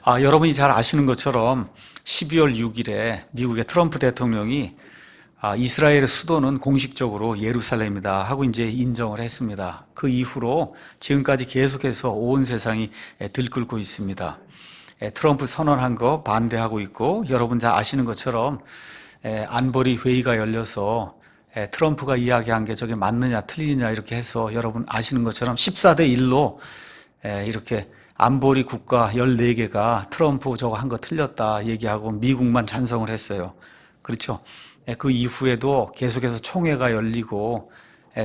여러분이 잘 아시는 것처럼 12월 6일에 미국의 트럼프 대통령이 이스라엘의 수도는 공식적으로 예루살렘이다 하고 이제 인정을 했습니다. 그 이후로 지금까지 계속해서 온 세상이 들끓고 있습니다. 트럼프 선언한 거 반대하고 있고, 여러분 잘 아시는 것처럼 안보리 회의가 열려서 트럼프가 이야기한 게 저게 맞느냐 틀리느냐 이렇게 해서 여러분 아시는 것처럼 14대 1로 이렇게 안보리 국가 14개가 트럼프 저거 한 거 틀렸다 얘기하고 미국만 찬성을 했어요. 그렇죠? 그 이후에도 계속해서 총회가 열리고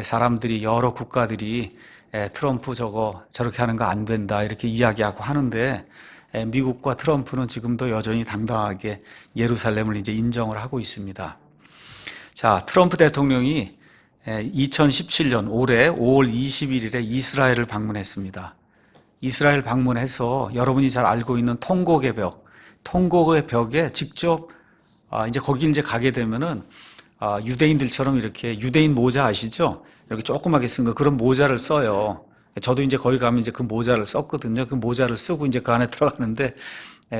사람들이 여러 국가들이 트럼프 저거 저렇게 하는 거 안 된다 이렇게 이야기하고 하는데, 미국과 트럼프는 지금도 여전히 당당하게 예루살렘을 이제 인정을 하고 있습니다. 자, 트럼프 대통령이 2017년 올해 5월 21일에 이스라엘을 방문했습니다. 이스라엘 방문해서 여러분이 잘 알고 있는 통곡의 벽에 직접 이제 거기 이제 가게 되면은 유대인들처럼 이렇게 유대인 모자 아시죠? 이렇게 조그맣게 쓴 거 그런 모자를 써요. 저도 이제 거기 가면 이제 그 모자를 썼거든요. 그 모자를 쓰고 이제 그 안에 들어가는데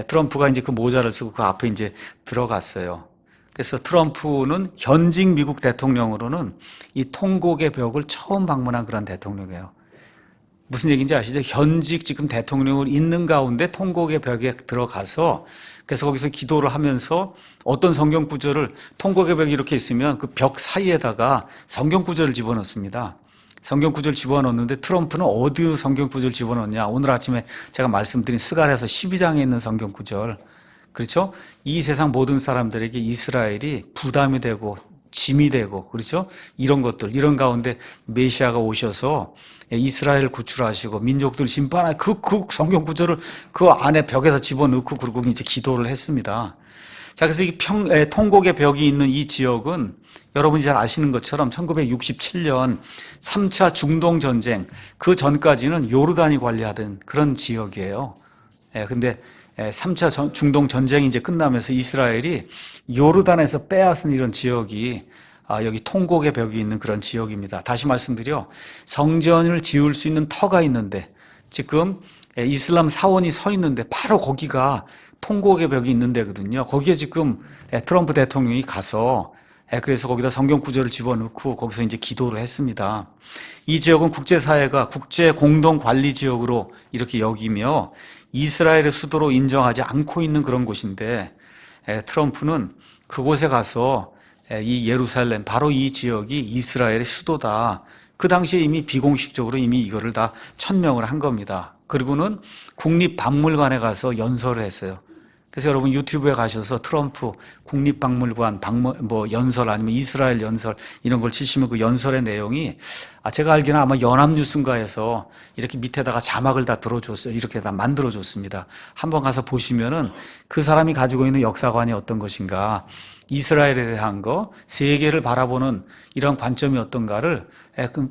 트럼프가 이제 그 모자를 쓰고 그 앞에 이제 들어갔어요. 그래서 트럼프는 현직 미국 대통령으로는 이 통곡의 벽을 처음 방문한 그런 대통령이에요. 무슨 얘기인지 아시죠? 현직 지금 대통령을 있는 가운데 통곡의 벽에 들어가서 그래서 거기서 기도를 하면서 어떤 성경 구절을 통곡의 벽이 이렇게 있으면 그 벽 사이에다가 성경 구절을 집어넣습니다. 성경 구절 집어넣는데 트럼프는 어디 성경 구절 집어넣냐? 오늘 아침에 제가 말씀드린 스가랴서 12장에 있는 성경 구절. 그렇죠? 이 세상 모든 사람들에게 이스라엘이 부담이 되고 짐이 되고, 그렇죠? 이런 것들, 이런 가운데 메시아가 오셔서 이스라엘을 구출하시고 민족들 심판할 그 성경 구절을 그 안에 벽에서 집어넣고 그리고 이제 기도를 했습니다. 자, 그래서 이 통곡의 벽이 있는 이 지역은 여러분이 잘 아시는 것처럼 1967년 3차 중동 전쟁 그 전까지는 요르단이 관리하던 그런 지역이에요. 근데 3차 중동 전쟁이 이제 끝나면서 이스라엘이 요르단에서 빼앗은 이런 지역이 여기 통곡의 벽이 있는 그런 지역입니다. 다시 말씀드려, 성전을 지을 수 있는 터가 있는데 지금 이슬람 사원이 서 있는데 바로 거기가 통곡의 벽이 있는 데거든요. 거기에 지금 트럼프 대통령이 가서 그래서 거기다 성경 구절을 집어넣고 거기서 이제 기도를 했습니다. 이 지역은 국제사회가 국제 공동 관리 지역으로 이렇게 여기며 이스라엘의 수도로 인정하지 않고 있는 그런 곳인데, 트럼프는 그곳에 가서 이 예루살렘, 바로 이 지역이 이스라엘의 수도다. 그 당시에 이미 비공식적으로 이미 이거를 다 천명을 한 겁니다. 그리고는 국립박물관에 가서 연설을 했어요. 그래서 여러분 유튜브에 가셔서 트럼프 국립박물관 연설 아니면 이스라엘 연설 이런 걸 치시면 그 연설의 내용이 제가 알기로는 아마 연합뉴스인가에서 이렇게 밑에다가 자막을 다 들어줬어요. 이렇게 다 만들어줬습니다. 한번 가서 보시면은 그 사람이 가지고 있는 역사관이 어떤 것인가, 이스라엘에 대한 거, 세계를 바라보는 이런 관점이 어떤가를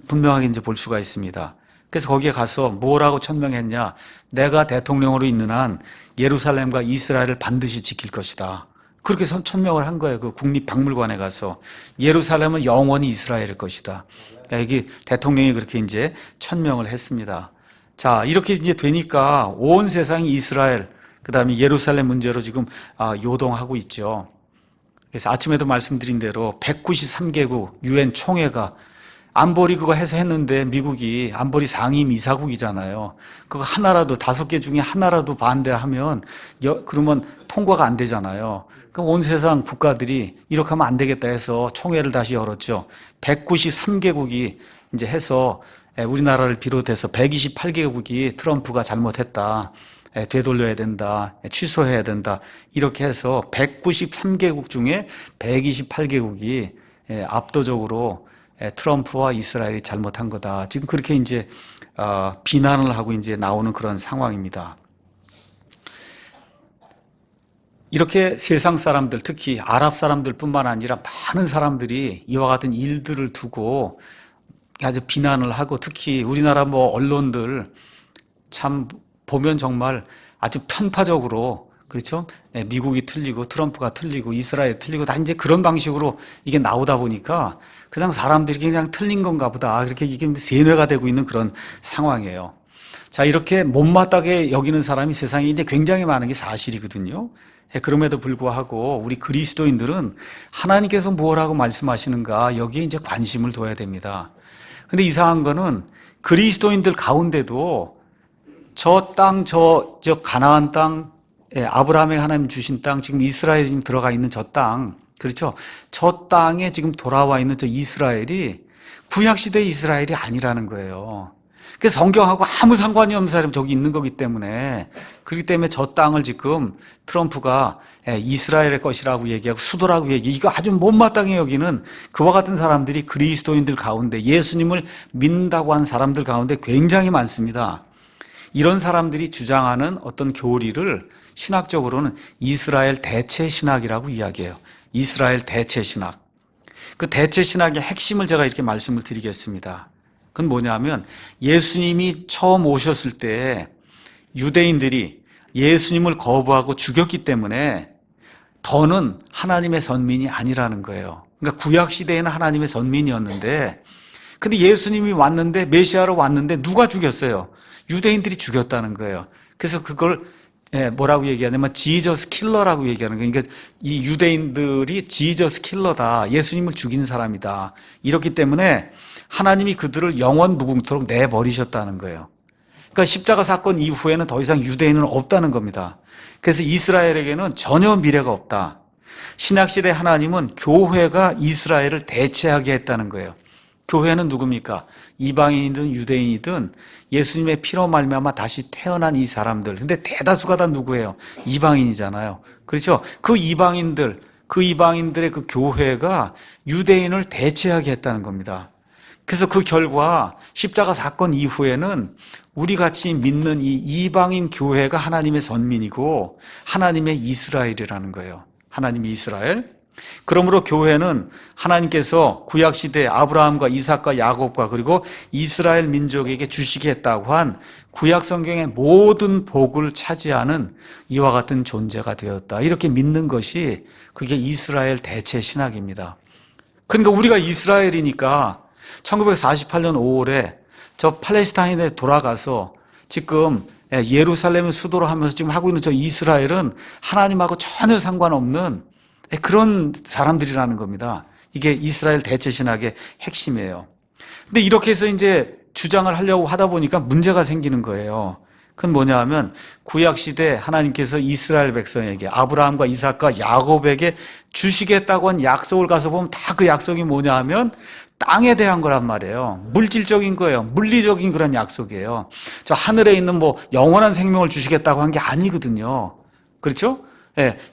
분명하게 이제 볼 수가 있습니다. 그래서 거기에 가서 뭐라고 천명했냐? 내가 대통령으로 있는 한 예루살렘과 이스라엘을 반드시 지킬 것이다. 그렇게 천명을 한 거예요. 그 국립박물관에 가서 예루살렘은 영원히 이스라엘일 것이다. 여기 대통령이 그렇게 이제 천명을 했습니다. 자, 이렇게 이제 되니까 온 세상이 이스라엘, 그 다음에 예루살렘 문제로 지금 요동하고 있죠. 그래서 아침에도 말씀드린 대로 193개국 유엔 총회가 안보리 그거 해서 했는데 미국이 안보리 상임 이사국이잖아요. 그거 하나라도 5개 중에 하나라도 반대하면 그러면 통과가 안 되잖아요. 그럼 온 세상 국가들이 이렇게 하면 안 되겠다 해서 총회를 다시 열었죠. 193개국이 이제 해서 우리나라를 비롯해서 128개국이 트럼프가 잘못했다, 되돌려야 된다, 취소해야 된다 이렇게 해서 193개국 중에 128개국이 압도적으로 트럼프와 이스라엘이 잘못한 거다. 지금 그렇게 이제 비난을 하고 이제 나오는 그런 상황입니다. 이렇게 세상 사람들, 특히 아랍 사람들뿐만 아니라 많은 사람들이 이와 같은 일들을 두고 아주 비난을 하고, 특히 우리나라 언론들 참 보면 정말 아주 편파적으로, 그렇죠? 미국이 틀리고 트럼프가 틀리고 이스라엘 틀리고 다 이제 그런 방식으로 이게 나오다 보니까 그냥 사람들이 그냥 틀린 건가 보다, 그렇게 이게 세뇌가 되고 있는 그런 상황이에요. 자, 이렇게 못마땅하게 여기는 사람이 세상에 이제 굉장히 많은 게 사실이거든요. 그럼에도 불구하고 우리 그리스도인들은 하나님께서 뭐라고 말씀하시는가 여기에 이제 관심을 둬야 됩니다. 근데 이상한 거는 그리스도인들 가운데도 저 땅, 저 가나안 땅, 아브라함에게 하나님 주신 땅, 지금 이스라엘이 지금 들어가 있는 저 땅, 그렇죠? 저 땅에 지금 돌아와 있는 저 이스라엘이 구약시대 이스라엘이 아니라는 거예요. 그래서 성경하고 아무 상관이 없는 사람이 저기 있는 거기 때문에, 그렇기 때문에 저 땅을 지금 트럼프가 이스라엘의 것이라고 얘기하고 수도라고 얘기하고, 이거 아주 못마땅해 여기는 그와 같은 사람들이 그리스도인들 가운데, 예수님을 믿는다고 하는 사람들 가운데 굉장히 많습니다. 이런 사람들이 주장하는 어떤 교리를 신학적으로는 이스라엘 대체 신학이라고 이야기해요. 이스라엘 대체 신학. 그 대체 신학의 핵심을 제가 이렇게 말씀을 드리겠습니다. 그건 뭐냐면 예수님이 처음 오셨을 때 유대인들이 예수님을 거부하고 죽였기 때문에 더는 하나님의 선민이 아니라는 거예요. 그러니까 구약 시대에는 하나님의 선민이었는데, 근데 예수님이 왔는데, 메시아로 왔는데 누가 죽였어요? 유대인들이 죽였다는 거예요. 그래서 그걸 뭐라고 얘기하냐면 지저스 킬러라고 얘기하는 거예요. 그러니까 이 유대인들이 지저스 킬러다, 예수님을 죽인 사람이다, 이렇기 때문에 하나님이 그들을 영원 무궁토록 내버리셨다는 거예요. 그러니까 십자가 사건 이후에는 더 이상 유대인은 없다는 겁니다. 그래서 이스라엘에게는 전혀 미래가 없다. 신약시대 하나님은 교회가 이스라엘을 대체하게 했다는 거예요. 교회는 누굽니까? 이방인이든 유대인이든 예수님의 피로 말미암아 다시 태어난 이 사람들. 근데 대다수가 다 누구예요? 이방인이잖아요. 그렇죠? 그 이방인들의 그 교회가 유대인을 대체하게 했다는 겁니다. 그래서 그 결과 십자가 사건 이후에는 우리 같이 믿는 이 이방인 교회가 하나님의 선민이고 하나님의 이스라엘이라는 거예요. 하나님의 이스라엘. 그러므로 교회는 하나님께서 구약시대 아브라함과 이삭과 야곱과 그리고 이스라엘 민족에게 주시겠다고 한 구약 성경의 모든 복을 차지하는 이와 같은 존재가 되었다, 이렇게 믿는 것이 그게 이스라엘 대체 신학입니다. 그러니까 우리가 이스라엘이니까 1948년 5월에 저 팔레스타인에 돌아가서 지금 예루살렘을 수도로 하면서 지금 하고 있는 저 이스라엘은 하나님하고 전혀 상관없는 그런 사람들이라는 겁니다. 이게 이스라엘 대체 신학의 핵심이에요. 근데 이렇게 해서 이제 주장을 하려고 하다 보니까 문제가 생기는 거예요. 그건 뭐냐 하면 구약시대 하나님께서 이스라엘 백성에게 아브라함과 이삭과 야곱에게 주시겠다고 한 약속을 가서 보면 다 그 약속이 뭐냐 하면 땅에 대한 거란 말이에요. 물질적인 거예요. 물리적인 그런 약속이에요. 저 하늘에 있는 뭐 영원한 생명을 주시겠다고 한 게 아니거든요. 그렇죠?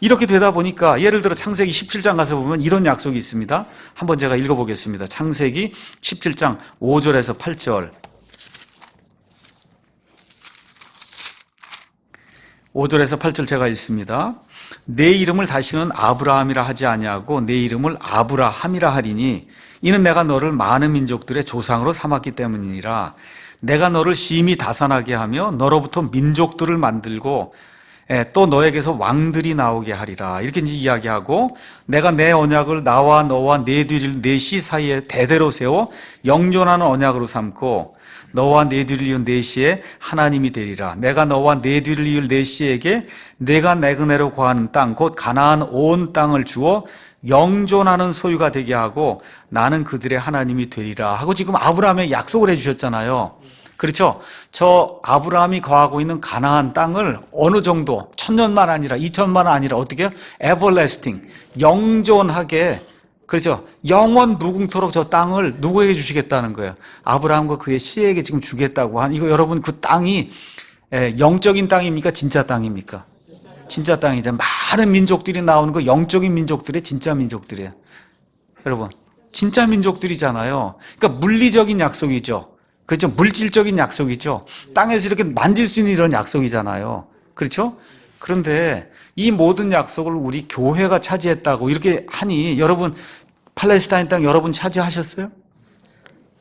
이렇게 되다 보니까 예를 들어 창세기 17장 가서 보면 이런 약속이 있습니다. 한번 제가 읽어보겠습니다. 창세기 17장 5절에서 8절. 5절에서 8절 제가 읽습니다. 내 이름을 다시는 아브라함이라 하지 아니하고 내 이름을 아브라함이라 하리니 이는 내가 너를 많은 민족들의 조상으로 삼았기 때문이니라. 내가 너를 심히 다산하게 하며 너로부터 민족들을 만들고 또 너에게서 왕들이 나오게 하리라. 이렇게 이제 이야기하고, 내가 내 언약을 나와 너와 내 뒤를 내 씨 사이에 대대로 세워 영존하는 언약으로 삼고 너와 내 뒤를 이은 내 씨의 하나님이 되리라. 내가 너와 내 뒤를 이을 내 씨에게 내가 내 은혜로 거하는 땅 곧 가나안 온 땅을 주어 영존하는 소유가 되게 하고 나는 그들의 하나님이 되리라 하고 지금 아브라함에 약속을 해주셨잖아요. 그렇죠? 저 아브라함이 거하고 있는 가나안 땅을 어느 정도 1000년만 아니라 2000만 아니라 어떻게 해요? everlasting, 영존하게, 그렇죠? 영원 무궁토록 저 땅을 누구에게 주시겠다는 거예요? 아브라함과 그의 씨에게 지금 주겠다고 한, 이거 여러분 그 땅이 영적인 땅입니까? 진짜 땅입니까? 진짜 땅이죠. 많은 민족들이 나오는 거 영적인 민족들의 진짜 민족들이에요. 여러분 진짜 민족들이잖아요. 그러니까 물리적인 약속이죠. 그렇죠? 물질적인 약속이죠. 땅에서 이렇게 만질 수 있는 이런 약속이잖아요. 그렇죠? 그런데 이 모든 약속을 우리 교회가 차지했다고 이렇게 하니, 여러분 팔레스타인 땅 여러분 차지하셨어요?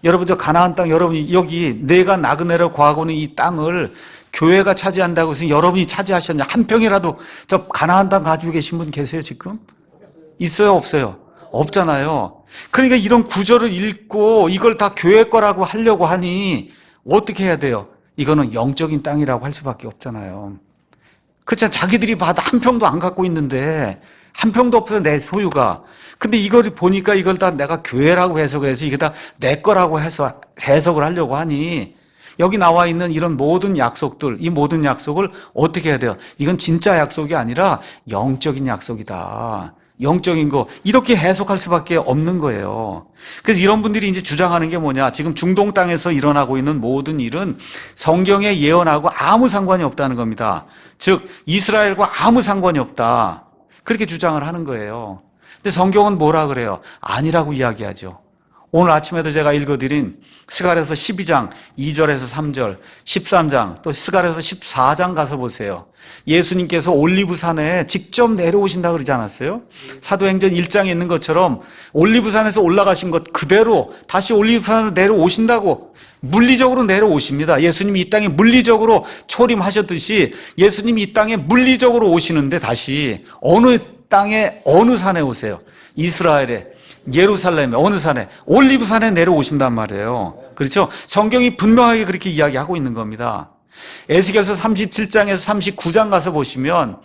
여러분 저 가나안 땅 여러분이 여기 내가 나그네로 거하고는 이 땅을 교회가 차지한다고 해서 여러분이 차지하셨냐? 한 평이라도 저 가나안 땅 가지고 계신 분 계세요 지금? 있어요 없어요? 없잖아요. 그러니까 이런 구절을 읽고 이걸 다 교회 거라고 하려고 하니 어떻게 해야 돼요? 이거는 영적인 땅이라고 할 수밖에 없잖아요. 그렇잖아. 자기들이 봐도 한 평도 안 갖고 있는데, 한 평도 없어요, 내 소유가. 근데 이걸 보니까 이걸 다 내가 교회라고 해석을 해서 이게 다 내 거라고 해서 해석을 하려고 하니, 여기 나와 있는 이런 모든 약속들, 이 모든 약속을 어떻게 해야 돼요? 이건 진짜 약속이 아니라 영적인 약속이다. 영적인 거, 이렇게 해석할 수밖에 없는 거예요. 그래서 이런 분들이 이제 주장하는 게 뭐냐? 지금 중동 땅에서 일어나고 있는 모든 일은 성경의 예언하고 아무 상관이 없다는 겁니다. 즉, 이스라엘과 아무 상관이 없다. 그렇게 주장을 하는 거예요. 근데 성경은 뭐라 그래요? 아니라고 이야기하죠. 오늘 아침에도 제가 읽어드린 스가랴서 12장 2절에서 3절, 13장, 또 스가랴서 14장 가서 보세요. 예수님께서 올리브산에 직접 내려오신다 그러지 않았어요? 사도행전 1장에 있는 것처럼 올리브산에서 올라가신 것 그대로 다시 올리브산으로 내려오신다고, 물리적으로 내려오십니다. 예수님이 이 땅에 물리적으로 초림하셨듯이 예수님이 이 땅에 물리적으로 오시는데, 다시 어느 땅에 어느 산에 오세요? 이스라엘에, 예루살렘에, 어느 산에? 올리브산에 내려오신단 말이에요. 그렇죠? 성경이 분명하게 그렇게 이야기하고 있는 겁니다. 에스겔서 37장에서 39장 가서 보시면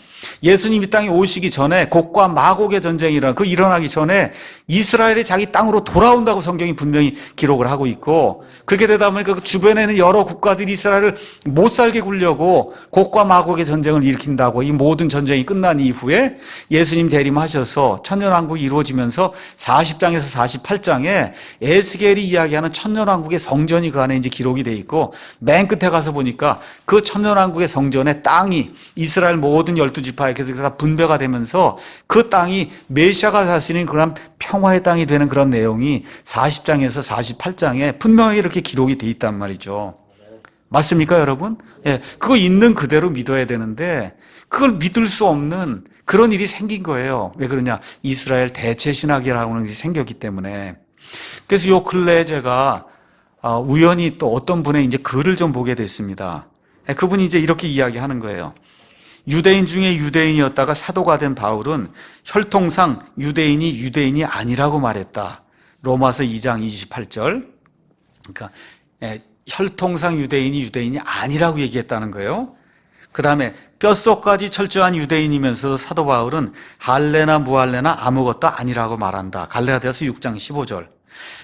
예수님이 이 땅에 오시기 전에 곡과 마곡의 전쟁이라는 그 일어나기 전에 이스라엘이 자기 땅으로 돌아온다고 성경이 분명히 기록을 하고 있고, 그렇게 되다 보니까 그 주변에는 여러 국가들이 이스라엘을 못 살게 굴려고 곡과 마곡의 전쟁을 일으킨다고, 이 모든 전쟁이 끝난 이후에 예수님 재림하셔서 천년왕국이 이루어지면서 40장에서 48장에 에스겔이 이야기하는 천년왕국의 성전이 그 안에 이제 기록이 돼 있고, 맨 끝에 가서 보니까 그 천년왕국의 성전의 땅이 이스라엘 모든 12지파에게서 다 분배가 되면서 그 땅이 메시아가 다스리는 그런 평화의 땅이 되는 그런 내용이 40장에서 48장에 분명히 이렇게 기록이 돼 있단 말이죠. 맞습니까, 여러분? 예, 그거 있는 그대로 믿어야 되는데 그걸 믿을 수 없는 그런 일이 생긴 거예요. 왜 그러냐? 이스라엘 대체 신학이라고 하는 게 생겼기 때문에. 그래서 요 근래에 제가 우연히 또 어떤 분의 이제 글을 좀 보게 됐습니다. 그분이 이제 이렇게 이야기하는 거예요. 유대인 중에 유대인이었다가 사도가 된 바울은 혈통상 유대인이 유대인이 아니라고 말했다. 로마서 2장 28절. 그러니까 혈통상 유대인이 유대인이 아니라고 얘기했다는 거예요. 그 다음에 뼛속까지 철저한 유대인이면서도 사도 바울은 할례나 무할례나 아무것도 아니라고 말한다. 갈라디아서 6장 15절.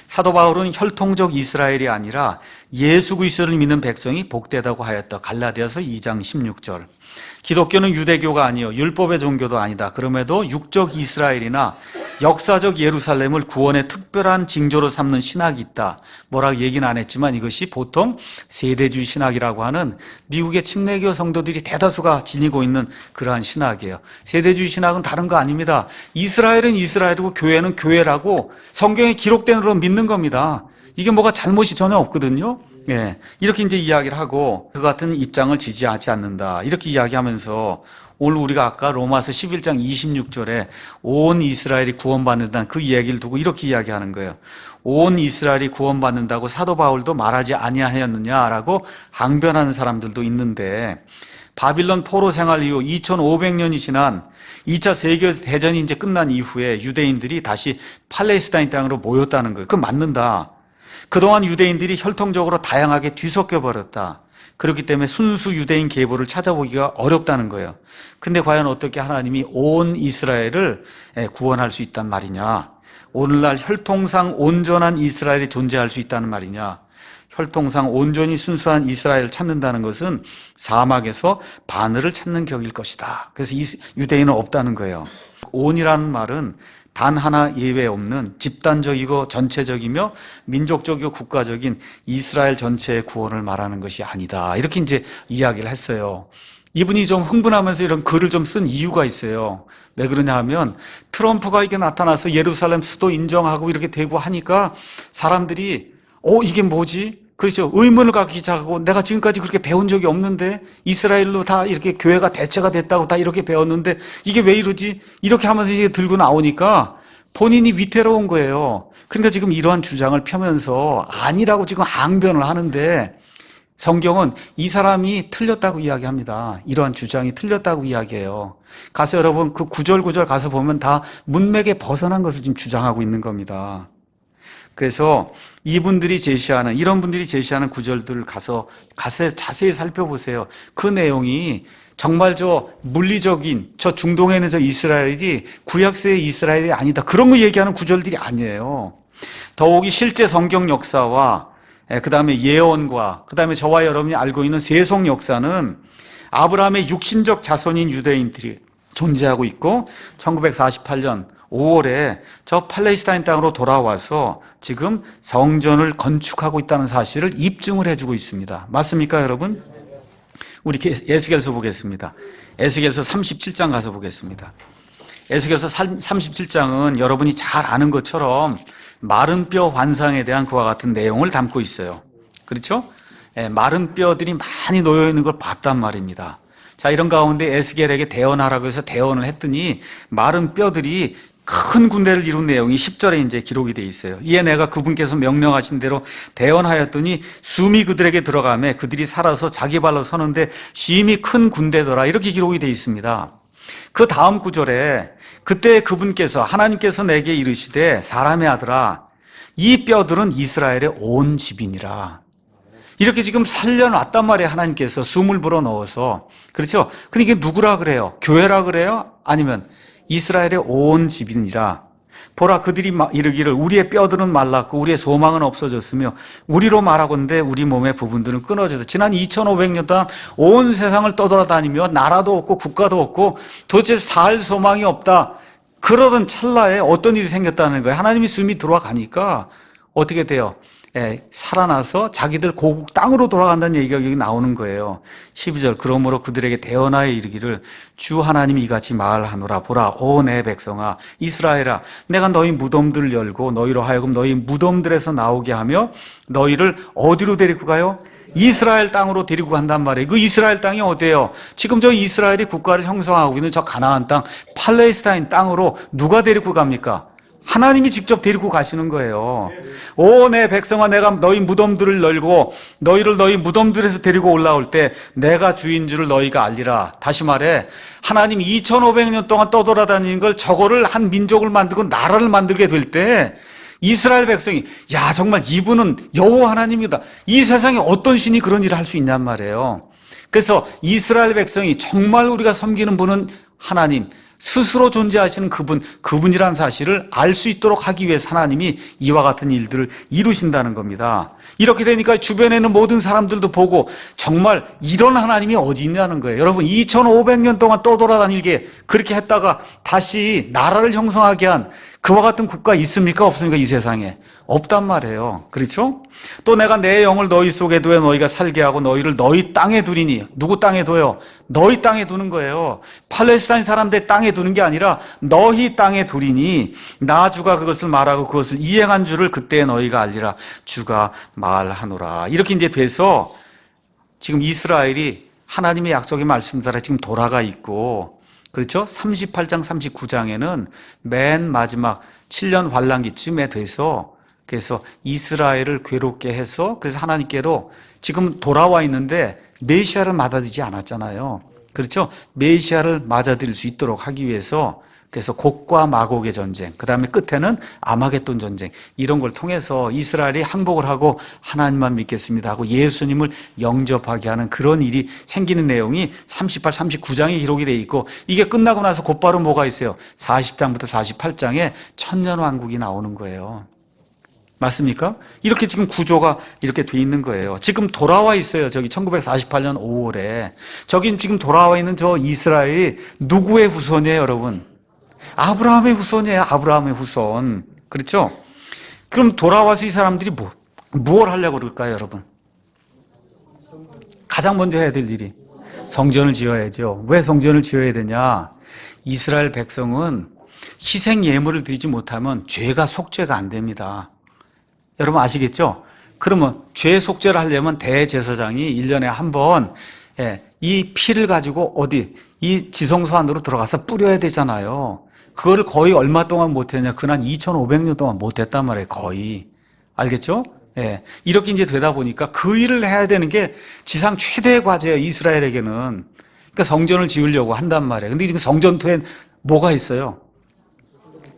사도 바울은 혈통적 이스라엘이 아니라 예수 그리스도를 믿는 백성이 복되다고 하였다. 갈라디아서 2장 16절. 기독교는 유대교가 아니요 율법의 종교도 아니다. 그럼에도 육적 이스라엘이나 역사적 예루살렘을 구원의 특별한 징조로 삼는 신학이 있다. 뭐라고 얘기는 안 했지만 이것이 보통 세대주의 신학이라고 하는 미국의 침례교 성도들이 대다수가 지니고 있는 그러한 신학이에요. 세대주의 신학은 다른 거 아닙니다. 이스라엘은 이스라엘이고 교회는 교회라고 성경에 기록된 대로 믿는 겁니다. 이게 뭐가 잘못이 전혀 없거든요. 예, 이렇게 이제 이야기를 하고 그 같은 입장을 지지하지 않는다. 이렇게 이야기하면서 오늘 우리가 아까 로마서 11장 26절에 온 이스라엘이 구원받는다는 그 이야기를 두고 이렇게 이야기하는 거예요. 온 이스라엘이 구원받는다고 사도 바울도 말하지 아니하였느냐라고 항변하는 사람들도 있는데, 바빌론 포로 생활 이후 2500년이 지난 2차 세계대전이 이제 끝난 이후에 유대인들이 다시 팔레스타인 땅으로 모였다는 거예요. 그건 맞는다. 그동안 유대인들이 혈통적으로 다양하게 뒤섞여 버렸다. 그렇기 때문에 순수 유대인 계보를 찾아보기가 어렵다는 거예요. 근데 과연 어떻게 하나님이 온 이스라엘을 구원할 수 있단 말이냐? 오늘날 혈통상 온전한 이스라엘이 존재할 수 있다는 말이냐? 혈통상 온전히 순수한 이스라엘을 찾는다는 것은 사막에서 바늘을 찾는 격일 것이다. 그래서 유대인은 없다는 거예요. 온이라는 말은 단 하나 예외 없는 집단적이고 전체적이며 민족적이고 국가적인 이스라엘 전체의 구원을 말하는 것이 아니다. 이렇게 이제 이야기를 했어요. 이분이 좀 흥분하면서 이런 글을 좀 쓴 이유가 있어요. 왜 그러냐 하면 트럼프가 이게 나타나서 예루살렘 수도 인정하고 이렇게 되고 하니까 사람들이 이게 뭐지? 그렇죠. 의문을 갖기 시작하고, 내가 지금까지 그렇게 배운 적이 없는데 이스라엘로 다 이렇게 교회가 대체가 됐다고 다 이렇게 배웠는데 이게 왜 이러지? 이렇게 하면서 이게 들고 나오니까 본인이 위태로운 거예요. 그러니까 지금 이러한 주장을 펴면서 아니라고 지금 항변을 하는데, 성경은 이 사람이 틀렸다고 이야기합니다. 이러한 주장이 틀렸다고 이야기해요. 가서 여러분 그 구절 가서 보면 다 문맥에 벗어난 것을 지금 주장하고 있는 겁니다. 그래서 이분들이 제시하는, 이런 분들이 제시하는 구절들을 가서 자세히 살펴보세요. 그 내용이 정말 저 물리적인 저 중동에 있는 저 이스라엘이 구약세의 이스라엘이 아니다, 그런 거 얘기하는 구절들이 아니에요. 더욱이 실제 성경 역사와 그 다음에 예언과 그 다음에 저와 여러분이 알고 있는 세속 역사는 아브라함의 육신적 자손인 유대인들이 존재하고 있고 1948년 5월에 저 팔레스타인 땅으로 돌아와서 지금 성전을 건축하고 있다는 사실을 입증을 해주고 있습니다. 맞습니까, 여러분? 우리 에스겔서 보겠습니다. 에스겔서 37장 가서 보겠습니다. 에스겔서 37장은 여러분이 잘 아는 것처럼 마른 뼈 환상에 대한 그와 같은 내용을 담고 있어요. 그렇죠? 마른 뼈들이 많이 놓여 있는 걸 봤단 말입니다. 자, 이런 가운데 에스겔에게 대언하라고 해서 대언을 했더니 마른 뼈들이 큰 군대를 이룬 내용이 10절에 이제 기록이 되어 있어요. 이에 내가 그분께서 명령하신 대로 대언하였더니 숨이 그들에게 들어가매 그들이 살아서 자기 발로 서는데 심히 큰 군대더라, 이렇게 기록이 되어 있습니다. 그 다음 구절에 그때 그분께서 하나님께서 내게 이르시되 사람의 아들아 이 뼈들은 이스라엘의 온 집이니라, 이렇게 지금 살려놨단 말이에요. 하나님께서 숨을 불어넣어서. 그렇죠? 근데 이게 누구라 그래요? 교회라 그래요? 아니면 이스라엘의 온 집이니라. 보라, 그들이 이르기를 우리의 뼈들은 말랐고 우리의 소망은 없어졌으며 우리로 말하건대 우리 몸의 부분들은 끊어져서 지난 2500년 동안 온 세상을 떠돌아다니며 나라도 없고 국가도 없고 도대체 살 소망이 없다, 그러던 찰나에 어떤 일이 생겼다는 거예요. 하나님이 숨이 들어가니까 어떻게 돼요? 살아나서 자기들 고국 땅으로 돌아간다는 얘기가 여기 나오는 거예요. 12절 그러므로 그들에게 대언하여 이르기를 주 하나님이 이같이 말하노라. 보라, 오 내 백성아 이스라엘아, 내가 너희 무덤들을 열고 너희로 하여금 너희 무덤들에서 나오게 하며 너희를 어디로 데리고 가요? 이스라엘 땅으로 데리고 간단 말이에요. 그 이스라엘 땅이 어디예요? 지금 저 이스라엘이 국가를 형성하고 있는 저 가나안 땅, 팔레스타인 땅으로 누가 데리고 갑니까? 하나님이 직접 데리고 가시는 거예요. 오 내 백성아, 내가 너희 무덤들을 열고 너희를 너희 무덤들에서 데리고 올라올 때 내가 주인 줄을 너희가 알리라. 다시 말해, 하나님이 2500년 동안 떠돌아다니는 걸, 저거를 한 민족을 만들고 나라를 만들게 될 때 이스라엘 백성이 야, 정말 이분은 여호와 하나님이다, 이 세상에 어떤 신이 그런 일을 할 수 있냔 말이에요. 그래서 이스라엘 백성이 정말 우리가 섬기는 분은 하나님, 스스로 존재하시는 그분이라는 사실을 알 수 있도록 하기 위해서 하나님이 이와 같은 일들을 이루신다는 겁니다. 이렇게 되니까 주변에 있는 모든 사람들도 보고 정말 이런 하나님이 어디 있냐는 거예요. 여러분, 2500년 동안 떠돌아다니게 그렇게 했다가 다시 나라를 형성하게 한 그와 같은 국가 있습니까? 없습니까? 이 세상에 없단 말이에요. 그렇죠? 또 내가 내 영을 너희 속에 두어 너희가 살게 하고 너희를 너희 땅에 두리니. 누구 땅에 둬요? 너희 땅에 두는 거예요. 팔레스타인 사람들 땅에 두는 게 아니라 너희 땅에 두리니 나 주가 그것을 말하고 그것을 이행한 줄을 그때 너희가 알리라. 주가 말하노라. 이렇게 이제 돼서 지금 이스라엘이 하나님의 약속의 말씀 따라 지금 돌아가 있고, 그렇죠? 38장 39장에는 맨 마지막 7년 환란기쯤에 돼서 그래서 이스라엘을 괴롭게 해서 그래서 하나님께로 지금 돌아와 있는데 메시아를 맞아들이지 않았잖아요. 그렇죠? 메시아를 맞아들일 수 있도록 하기 위해서 그래서 곡과 마곡의 전쟁, 그 다음에 끝에는 아마겟돈 전쟁, 이런 걸 통해서 이스라엘이 항복을 하고 하나님만 믿겠습니다 하고 예수님을 영접하게 하는 그런 일이 생기는 내용이 38, 39장에 기록이 되어 있고, 이게 끝나고 나서 곧바로 뭐가 있어요? 40장부터 48장에 천년왕국이 나오는 거예요. 맞습니까? 이렇게 지금 구조가 이렇게 돼 있는 거예요. 지금 돌아와 있어요. 저기 1948년 5월에. 저기 지금 돌아와 있는 저 이스라엘이 누구의 후손이에요, 여러분? 아브라함의 후손이에요. 아브라함의 후손. 그렇죠? 그럼 돌아와서 이 사람들이 무엇을 하려고 그럴까요, 여러분? 가장 먼저 해야 될 일이 성전을 지어야죠. 왜 성전을 지어야 되냐? 이스라엘 백성은 희생 예물을 드리지 못하면 죄가 속죄가 안 됩니다. 여러분 아시겠죠? 그러면 죄 속죄를 하려면 대제사장이 1년에 한 번 이 피를 가지고 어디 이 지성소 안으로 들어가서 뿌려야 되잖아요. 그거를 거의 얼마 동안 못했냐? 그난 2500년 동안 못했단 말이에요. 거의. 알겠죠? 예. 이렇게 이제 되다 보니까 그 일을 해야 되는 게 지상 최대의 과제예요. 이스라엘에게는. 그러니까 성전을 지으려고 한단 말이에요. 근데 지금 성전토엔 뭐가 있어요?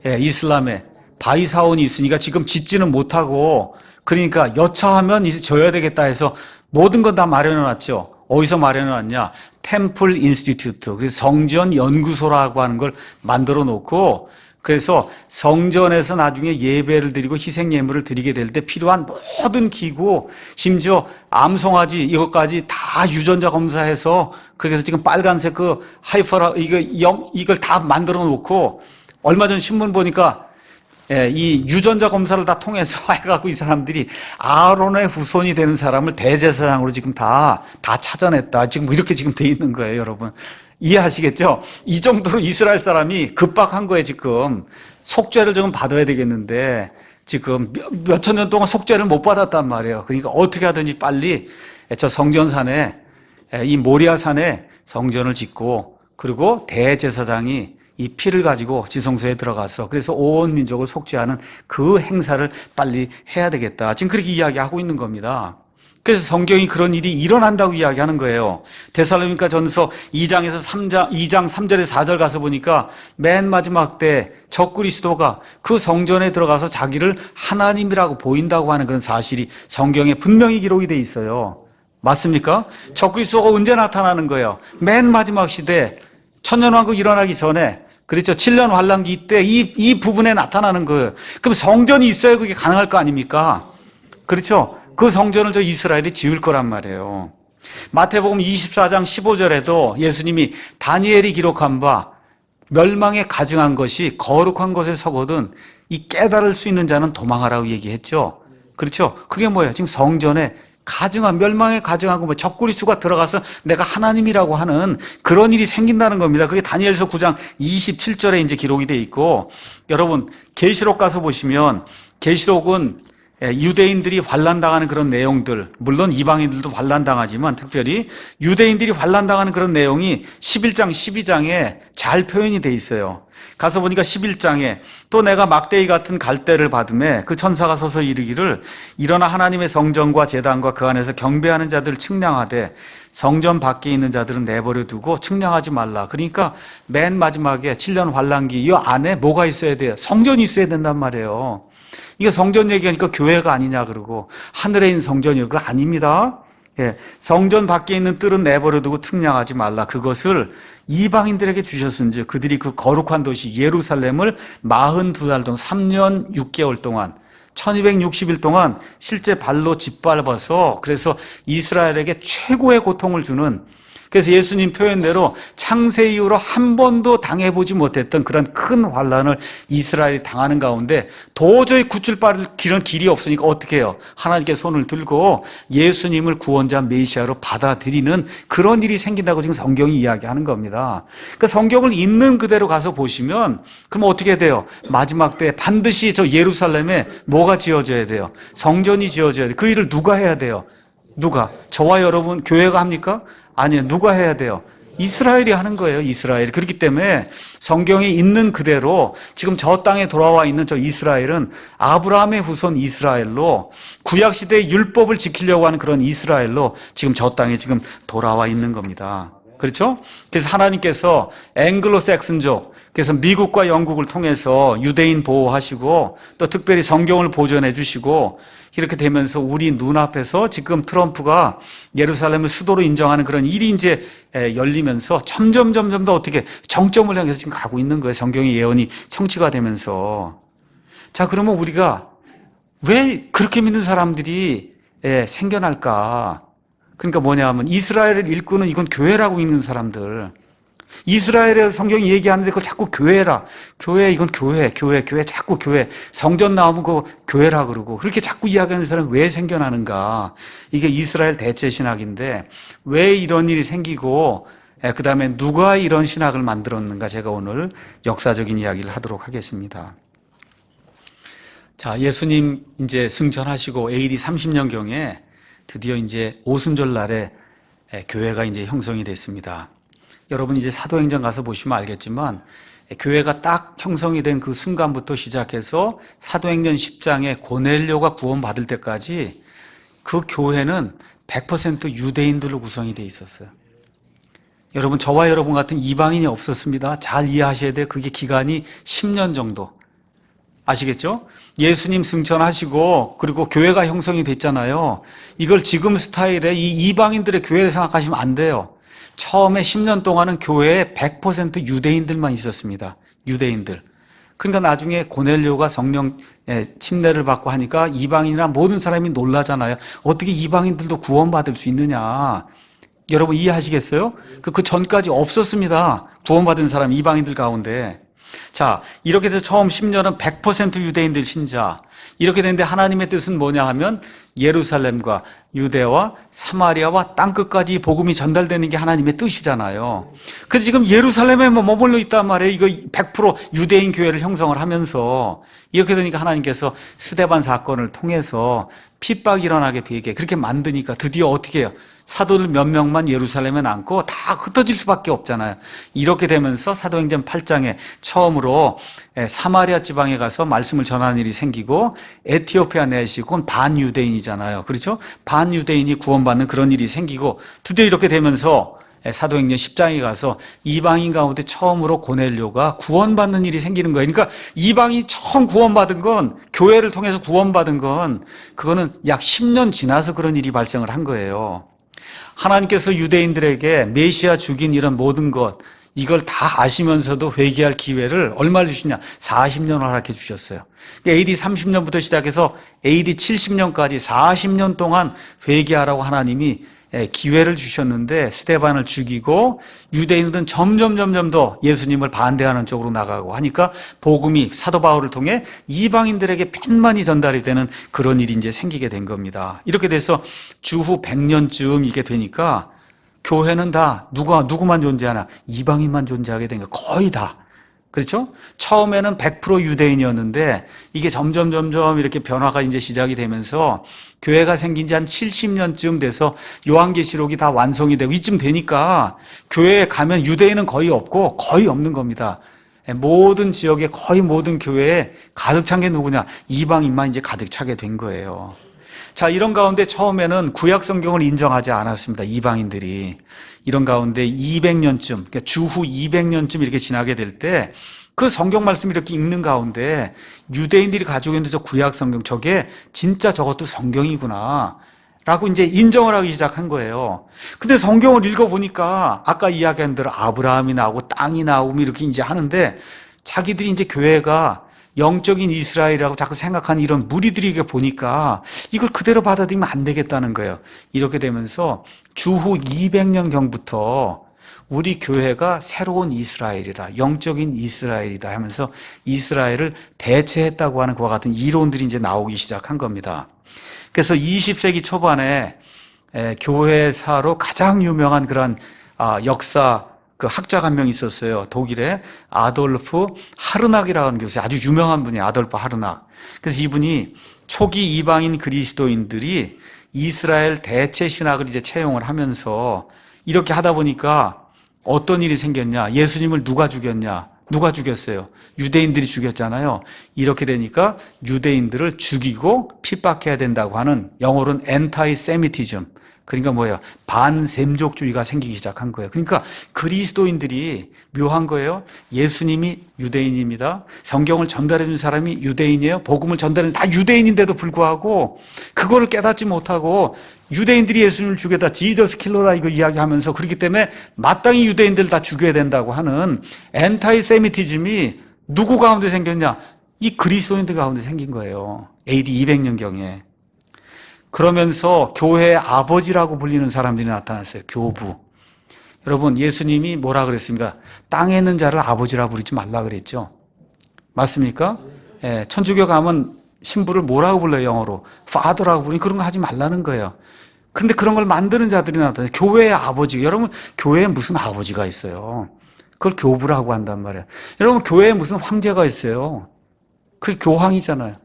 예, 이슬람에 바위 사원이 있으니까 지금 짓지는 못하고 그러니까 여차하면 이제 줘야 되겠다 해서 모든 건 다 마련해 놨죠. 어디서 마련해 놨냐? 템플 인스티튜트, 그래서 성전 연구소라고 하는 걸 만들어 놓고, 그래서 성전에서 나중에 예배를 드리고 희생 예물을 드리게 될 때 필요한 모든 기구, 심지어 암송아지 이것까지 다 유전자 검사해서, 그래서 지금 빨간색 그 하이퍼라 이걸 다 만들어 놓고, 얼마 전 신문 보니까 이 유전자 검사를 다 통해서 해갖고 이 사람들이 아론의 후손이 되는 사람을 대제사장으로 지금 다 찾아냈다. 지금 이렇게 지금 돼 있는 거예요, 여러분. 이해하시겠죠? 이 정도로 이스라엘 사람이 급박한 거예요, 지금. 속죄를 좀 받아야 되겠는데, 지금 몇천 년 동안 속죄를 못 받았단 말이에요. 그러니까 어떻게 하든지 빨리 저 성전산에, 이 모리아산에 성전을 짓고, 그리고 대제사장이 이 피를 가지고 지성소에 들어가서 그래서 온 민족을 속죄하는 그 행사를 빨리 해야 되겠다. 지금 그렇게 이야기하고 있는 겁니다. 그래서 성경이 그런 일이 일어난다고 이야기하는 거예요. 데살로니가 전서 2장 3절에 4절 가서 보니까 맨 마지막 때 적그리스도가 그 성전에 들어가서 자기를 하나님이라고 보인다고 하는 그런 사실이 성경에 분명히 기록이 돼 있어요. 맞습니까? 적그리스도가 언제 나타나는 거예요? 맨 마지막 시대 천년왕국 일어나기 전에, 그렇죠. 7년 환란기 때 이 부분에 나타나는 거예요. 그럼 성전이 있어야 그게 가능할 거 아닙니까? 그렇죠. 그 성전을 저 이스라엘이 지을 거란 말이에요. 마태복음 24장 15절에도 예수님이 다니엘이 기록한 바 멸망에 가증한 것이 거룩한 곳에 서거든 이 깨달을 수 있는 자는 도망하라고 얘기했죠. 그렇죠. 그게 뭐예요? 지금 성전에 멸망에 가증하고 뭐 적그리스도가 들어가서 내가 하나님이라고 하는 그런 일이 생긴다는 겁니다. 그게 다니엘서 9장 27절에 이제 기록이 돼 있고, 여러분 계시록 가서 보시면 계시록은 유대인들이 환난당하는 그런 내용들, 물론 이방인들도 환난당하지만 특별히 유대인들이 환난당하는 그런 내용이 11장, 12장에 잘 표현이 돼 있어요. 가서 보니까 11장에 또 내가 막대기 같은 갈대를 받음에 그 천사가 서서 이르기를 일어나 하나님의 성전과 제단과 그 안에서 경배하는 자들을 측량하되 성전 밖에 있는 자들은 내버려 두고 측량하지 말라. 그러니까 맨 마지막에 7년 환란기 이 안에 뭐가 있어야 돼요? 성전이 있어야 된단 말이에요. 이거 성전 얘기하니까 교회가 아니냐 그러고 하늘에 있는 성전이요. 그거 아닙니다. 성전 밖에 있는 뜰은 내버려 두고 측량하지 말라. 그것을 이방인들에게 주셨은지 그들이 그 거룩한 도시 예루살렘을 42달 동안 3년 6개월 동안 1260일 동안 실제 발로 짓밟아서 그래서 이스라엘에게 최고의 고통을 주는, 그래서 예수님 표현대로 창세 이후로 한 번도 당해보지 못했던 그런 큰 환난을 이스라엘이 당하는 가운데 도저히 구출받을 길이 없으니까 어떻게 해요? 하나님께 손을 들고 예수님을 구원자 메시아로 받아들이는 그런 일이 생긴다고 지금 성경이 이야기하는 겁니다. 그 성경을 있는 그대로 가서 보시면 그럼 어떻게 돼요? 마지막 때 반드시 저 예루살렘에 뭐가 지어져야 돼요? 성전이 지어져야 돼요. 그 일을 누가 해야 돼요? 누가? 저와 여러분 교회가 합니까? 아니요. 누가 해야 돼요? 이스라엘이 하는 거예요. 이스라엘. 그렇기 때문에 성경에 있는 그대로 지금 저 땅에 돌아와 있는 저 이스라엘은 아브라함의 후손 이스라엘로 구약시대의 율법을 지키려고 하는 그런 이스라엘로 지금 저 땅에 지금 돌아와 있는 겁니다. 그렇죠? 그래서 하나님께서 앵글로색슨족, 그래서 미국과 영국을 통해서 유대인 보호하시고 또 특별히 성경을 보존해 주시고 이렇게 되면서 우리 눈앞에서 지금 트럼프가 예루살렘을 수도로 인정하는 그런 일이 이제 열리면서 점점 더 어떻게 정점을 향해서 지금 가고 있는 거예요. 성경의 예언이 성취가 되면서. 자, 그러면 우리가 왜 그렇게 믿는 사람들이 생겨날까? 그러니까 뭐냐 하면 이스라엘을 일구는 이건 교회라고 믿는 사람들. 이스라엘의 성경이 얘기하는데 그걸 자꾸 교회라. 교회, 이건 교회, 자꾸 교회. 성전 나오면 그거 교회라 그러고. 그렇게 자꾸 이야기하는 사람이 왜 생겨나는가. 이게 이스라엘 대체 신학인데 왜 이런 일이 생기고 그 다음에 누가 이런 신학을 만들었는가 제가 오늘 역사적인 이야기를 하도록 하겠습니다. 자, 예수님 이제 승천하시고 AD 30년경에 드디어 이제 오순절 날에 교회가 이제 형성이 됐습니다. 여러분 이제 사도행전 가서 보시면 알겠지만 교회가 딱 형성이 된 그 순간부터 시작해서 사도행전 10장에 고넬료가 구원받을 때까지 그 교회는 100% 유대인들로 구성이 돼 있었어요. 여러분 저와 여러분 같은 이방인이 없었습니다. 잘 이해하셔야 돼요. 그게 기간이 10년 정도. 아시겠죠? 예수님 승천하시고 그리고 교회가 형성이 됐잖아요. 이걸 지금 스타일의 이 이방인들의 교회를 생각하시면 안 돼요. 처음에 10년 동안은 교회에 100% 유대인들만 있었습니다. 유대인들. 그러니까 나중에 고넬료가 성령 침례를 받고 하니까 이방인이나 모든 사람이 놀라잖아요. 어떻게 이방인들도 구원받을 수 있느냐. 여러분 이해하시겠어요? 그 전까지 없었습니다. 구원받은 사람 이방인들 가운데. 자, 이렇게 해서 처음 10년은 100% 유대인들 신자. 이렇게 되는데 하나님의 뜻은 뭐냐 하면 예루살렘과 유대와 사마리아와 땅끝까지 복음이 전달되는 게 하나님의 뜻이잖아요. 그래서 지금 예루살렘에 머물러 있단 말이에요. 이거 100% 유대인 교회를 형성을 하면서 이렇게 되니까 하나님께서 스데반 사건을 통해서 핍박이 일어나게 되게 그렇게 만드니까 드디어 어떻게 해요? 사도들 몇 명만 예루살렘에 남고 다 흩어질 수밖에 없잖아요. 이렇게 되면서 사도행전 8장에 처음으로 사마리아 지방에 가서 말씀을 전하는 일이 생기고 에티오피아 내시 그건 반유대인이잖아요. 그렇죠? 반유대인이 구원받는 그런 일이 생기고 드디어 이렇게 되면서 사도행전 10장에 가서 이방인 가운데 처음으로 고넬료가 구원받는 일이 생기는 거예요. 그러니까 이방이 처음 구원받은 건 교회를 통해서 구원받은 건 그거는 약 10년 지나서 그런 일이 발생을 한 거예요. 하나님께서 유대인들에게 메시아 죽인 이런 모든 것 이걸 다 아시면서도 회개할 기회를 얼마를 주시냐? 40년 허락해 주셨어요. AD 30년부터 시작해서 AD 70년까지 40년 동안 회개하라고 하나님이 기회를 주셨는데 스데반을 죽이고 유대인들은 점점 더 예수님을 반대하는 쪽으로 나가고 하니까 복음이 사도 바울을 통해 이방인들에게 편만이 전달이 되는 그런 일이 이제 생기게 된 겁니다. 이렇게 돼서 주후 100년쯤 이게 되니까 교회는 다 누구만 존재하나? 이방인만 존재하게 된 거예요. 거의 다. 그렇죠? 처음에는 100% 유대인이었는데 이게 점점 이렇게 변화가 이제 시작이 되면서 교회가 생긴 지 한 70년쯤 돼서 요한계시록이 다 완성이 되고 이쯤 되니까 교회에 가면 유대인은 거의 없고 거의 없는 겁니다. 모든 지역에 거의 모든 교회에 가득 찬 게 누구냐? 이방인만 이제 가득 차게 된 거예요. 자, 이런 가운데 처음에는 구약 성경을 인정하지 않았습니다. 이방인들이. 이런 가운데 200년쯤, 그러니까 주후 200년쯤 이렇게 지나게 될 때 그 성경 말씀 이렇게 읽는 가운데 유대인들이 가지고 있는 저 구약 성경, 저게 진짜 저것도 성경이구나. 라고 이제 인정을 하기 시작한 거예요. 근데 성경을 읽어보니까 아까 이야기한 대로 아브라함이 나오고 땅이 나오고 이렇게 이제 하는데 자기들이 이제 교회가 영적인 이스라엘이라고 자꾸 생각하는 이런 무리들에게 보니까 이걸 그대로 받아들이면 안 되겠다는 거예요. 이렇게 되면서 주후 200년경부터 우리 교회가 새로운 이스라엘이다. 영적인 이스라엘이다 하면서 이스라엘을 대체했다고 하는 그와 같은 이론들이 이제 나오기 시작한 겁니다. 그래서 20세기 초반에 교회사로 가장 유명한 그런 역사 그 학자가 한 명 있었어요. 독일의 아돌프 하르낙이라는 교수, 아주 유명한 분이에요. 아돌프 하르낙. 그래서 이분이 초기 이방인 그리스도인들이 이스라엘 대체 신학을 이제 채용을 하면서 이렇게 하다 보니까 어떤 일이 생겼냐? 예수님을 누가 죽였냐? 누가 죽였어요? 유대인들이 죽였잖아요. 이렇게 되니까 유대인들을 죽이고 핍박해야 된다고 하는 영어로는 엔타이세미티즘. 그러니까 뭐예요? 반셈족주의가 생기기 시작한 거예요. 그러니까 그리스도인들이 묘한 거예요. 예수님이 유대인입니다. 성경을 전달해 준 사람이 유대인이에요. 복음을 전달해 준 다 유대인인데도 불구하고 그거를 깨닫지 못하고 유대인들이 예수님을 죽여다 지저스 킬러라 이거 이야기하면서 그렇기 때문에 마땅히 유대인들을 다 죽여야 된다고 하는 엔타이세미티즘이 누구 가운데 생겼냐? 이 그리스도인들 가운데 생긴 거예요. AD 200년경에. 그러면서 교회의 아버지라고 불리는 사람들이 나타났어요. 교부. 여러분, 예수님이 뭐라 그랬습니까? 땅에 있는 자를 아버지라 부르지 말라 그랬죠. 맞습니까? 예, 천주교 가면 신부를 뭐라고 불러요, 영어로? Father라고 부르니 그런 거 하지 말라는 거예요. 근데 그런 걸 만드는 자들이 나타나요. 교회의 아버지. 여러분, 교회에 무슨 아버지가 있어요? 그걸 교부라고 한단 말이에요. 여러분, 교회에 무슨 황제가 있어요? 그게 교황이잖아요.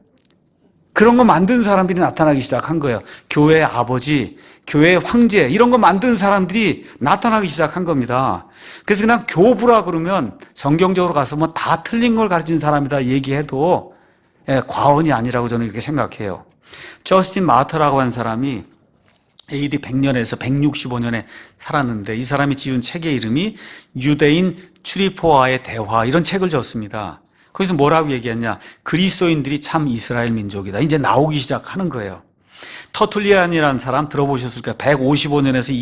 그런 거 만든 사람들이 나타나기 시작한 거예요. 교회의 아버지, 교회의 황제 이런 거 만든 사람들이 나타나기 시작한 겁니다. 그래서 그냥 교부라 그러면 성경적으로 가서 뭐 다 틀린 걸 가르친 사람이다 얘기해도 과언이 아니라고 저는 이렇게 생각해요. 저스틴 마터라고 한 사람이 AD 100년에서 165년에 살았는데 이 사람이 지은 책의 이름이 유대인 추리포와의 대화 이런 책을 줬습니다. 거기서 뭐라고 얘기했냐? 그리스도인들이 참 이스라엘 민족이다. 이제 나오기 시작하는 거예요. 터툴리안이라는 사람 들어보셨을까요? 155년에서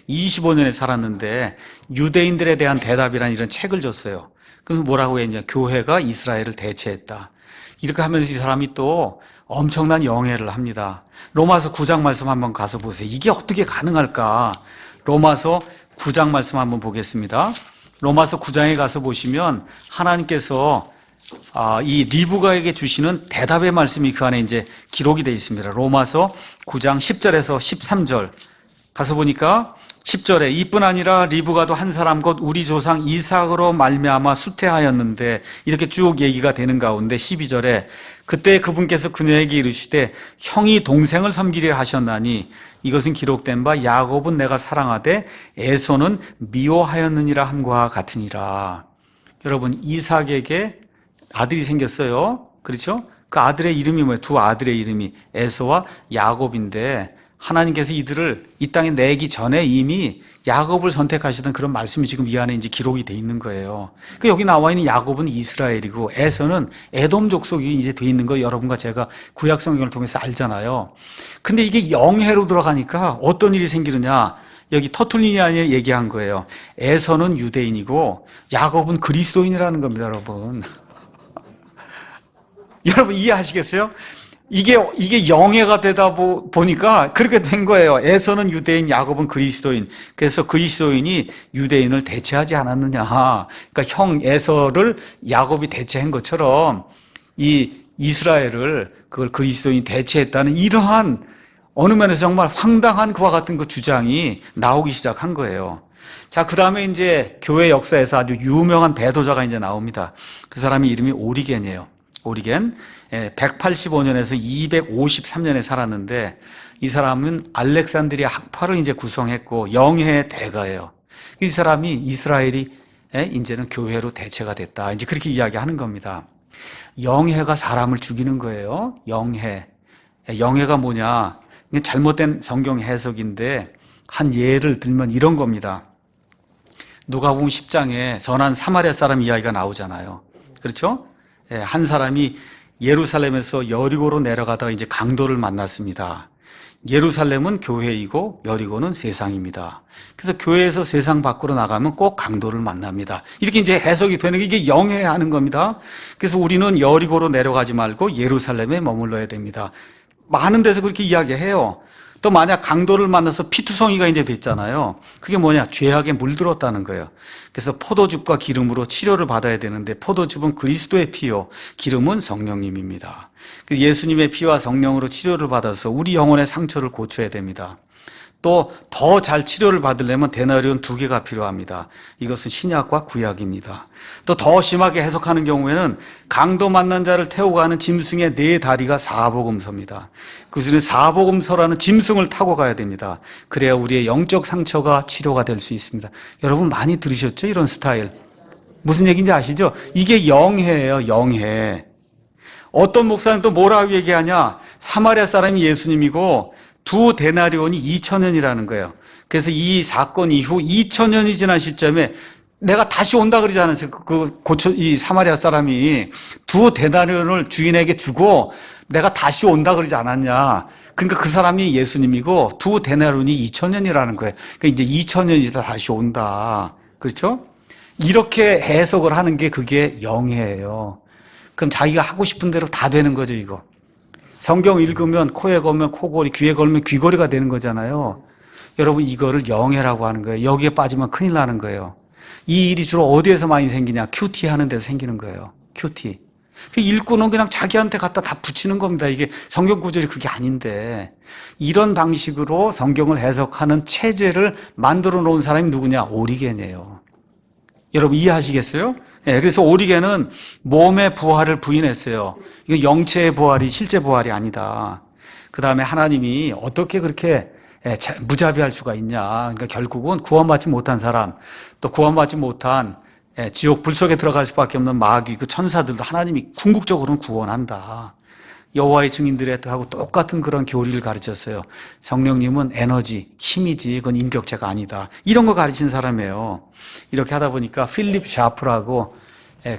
225년에 살았는데 유대인들에 대한 대답이라는 이런 책을 줬어요. 그래서 뭐라고 했냐? 교회가 이스라엘을 대체했다. 이렇게 하면서 이 사람이 또 엄청난 영해를 합니다. 로마서 9장 말씀 한번 가서 보세요. 이게 어떻게 가능할까? 로마서 9장 말씀 한번 보겠습니다. 로마서 9장에 가서 보시면 하나님께서 이 리브가에게 주시는 대답의 말씀이 그 안에 이제 기록이 되어 있습니다. 로마서 9장 10절에서 13절 가서 보니까 10절에 이뿐 아니라 리브가도 한 사람 곧 우리 조상 이삭으로 말미암아 수태하였는데 이렇게 쭉 얘기가 되는 가운데 12절에 그때 그분께서 그녀에게 이르시되 형이 동생을 섬기려 하셨나니 이것은 기록된 바 야곱은 내가 사랑하되 에서는 미워하였느니라 함과 같으니라. 여러분 이삭에게 아들이 생겼어요. 그렇죠? 그 아들의 이름이 뭐예요? 두 아들의 이름이 에서와 야곱인데 하나님께서 이들을 이 땅에 내기 전에 이미 야곱을 선택하시던 그런 말씀이 지금 이 안에 이제 기록이 돼 있는 거예요. 그 여기 나와 있는 야곱은 이스라엘이고 에서는 에돔 족속이 이제 돼 있는 거 여러분과 제가 구약 성경을 통해서 알잖아요. 근데 이게 영해로 들어가니까 어떤 일이 생기느냐? 여기 터툴리안이 얘기한 거예요. 에서는 유대인이고 야곱은 그리스도인이라는 겁니다, 여러분. 여러분 이해하시겠어요? 이게 영예가 되다 보니까 그렇게 된 거예요. 에서는 유대인, 야곱은 그리스도인. 그래서 그리스도인이 유대인을 대체하지 않았느냐. 그러니까 형 에서를 야곱이 대체한 것처럼 이 이스라엘을 그걸 그리스도인이 대체했다는 이러한 어느 면에서 정말 황당한 그와 같은 그 주장이 나오기 시작한 거예요. 자, 그 다음에 이제 교회 역사에서 아주 유명한 배도자가 이제 나옵니다. 그 사람이 이름이 오리겐이에요. 오리겐 185년에서 253년에 살았는데 이 사람은 알렉산드리아 학파를 이제 구성했고 영해의 대가예요. 이 사람이 이스라엘이 이제는 교회로 대체가 됐다. 이제 그렇게 이야기하는 겁니다. 영해가 사람을 죽이는 거예요. 영해가 뭐냐? 잘못된 성경 해석인데 한 예를 들면 이런 겁니다. 누가복음 10장에 선한 사마리아 사람 이야기가 나오잖아요. 그렇죠? 한 사람이 예루살렘에서 여리고로 내려가다가 이제 강도를 만났습니다. 예루살렘은 교회이고 여리고는 세상입니다. 그래서 교회에서 세상 밖으로 나가면 꼭 강도를 만납니다. 이렇게 이제 해석이 되는 게 이게 영해하는 겁니다. 그래서 우리는 여리고로 내려가지 말고 예루살렘에 머물러야 됩니다. 많은 데서 그렇게 이야기해요. 또 만약 강도를 만나서 피투성이가 이제 됐잖아요. 그게 뭐냐? 죄악에 물들었다는 거예요. 그래서 포도즙과 기름으로 치료를 받아야 되는데 포도즙은 그리스도의 피요, 기름은 성령님입니다. 예수님의 피와 성령으로 치료를 받아서 우리 영혼의 상처를 고쳐야 됩니다. 또 더 잘 치료를 받으려면 데나리온 2개가 필요합니다. 이것은 신약과 구약입니다. 또 더 심하게 해석하는 경우에는 강도 만난 자를 태우고 가는 짐승의 4다리가 사복음서입니다. 그것은 사복음서라는 짐승을 타고 가야 됩니다. 그래야 우리의 영적 상처가 치료가 될 수 있습니다. 여러분 많이 들으셨죠? 이런 스타일. 무슨 얘기인지 아시죠? 이게 영해예요, 영해. 어떤 목사는 또 뭐라고 얘기하냐? 사마리아 사람이 예수님이고 2데나리온이 2000년이라는 거예요. 그래서 이 사건 이후 2000년이 지난 시점에 내가 다시 온다 그러지 않았어요. 이 사마리아 사람이 2데나리온을 주인에게 주고 내가 다시 온다 그러지 않았냐. 그러니까 그 사람이 예수님이고 2데나리온이 2000년이라는 거예요. 그러니까 이제 2000년이 다시 온다. 그렇죠? 이렇게 해석을 하는 게 그게 영예예요. 그럼 자기가 하고 싶은 대로 다 되는 거죠, 이거. 성경 읽으면 코에 걸면 코골이, 귀에 걸면 귀걸이가 되는 거잖아요. 여러분 이거를 영예라고 하는 거예요. 여기에 빠지면 큰일 나는 거예요. 이 일이 주로 어디에서 많이 생기냐? 큐티 하는 데서 생기는 거예요. 큐티. 일꾼은 그냥 자기한테 갖다 다 붙이는 겁니다. 이게 성경 구절이 그게 아닌데 이런 방식으로 성경을 해석하는 체제를 만들어 놓은 사람이 누구냐? 오리겐이에요. 여러분 이해하시겠어요? 네, 그래서 오리겐은 몸의 부활을 부인했어요. 이거 영체의 부활이 실제 부활이 아니다. 그 다음에 하나님이 어떻게 그렇게 무자비할 수가 있냐. 그러니까 결국은 구원받지 못한 사람, 또 구원받지 못한 지옥 불 속에 들어갈 수밖에 없는 마귀, 그 천사들도 하나님이 궁극적으로는 구원한다. 여호와의 증인들하고 똑같은 그런 교리를 가르쳤어요. 성령님은 에너지, 힘이지 그건 인격체가 아니다. 이런 거 가르치는 사람이에요. 이렇게 하다 보니까 필립 샤프라고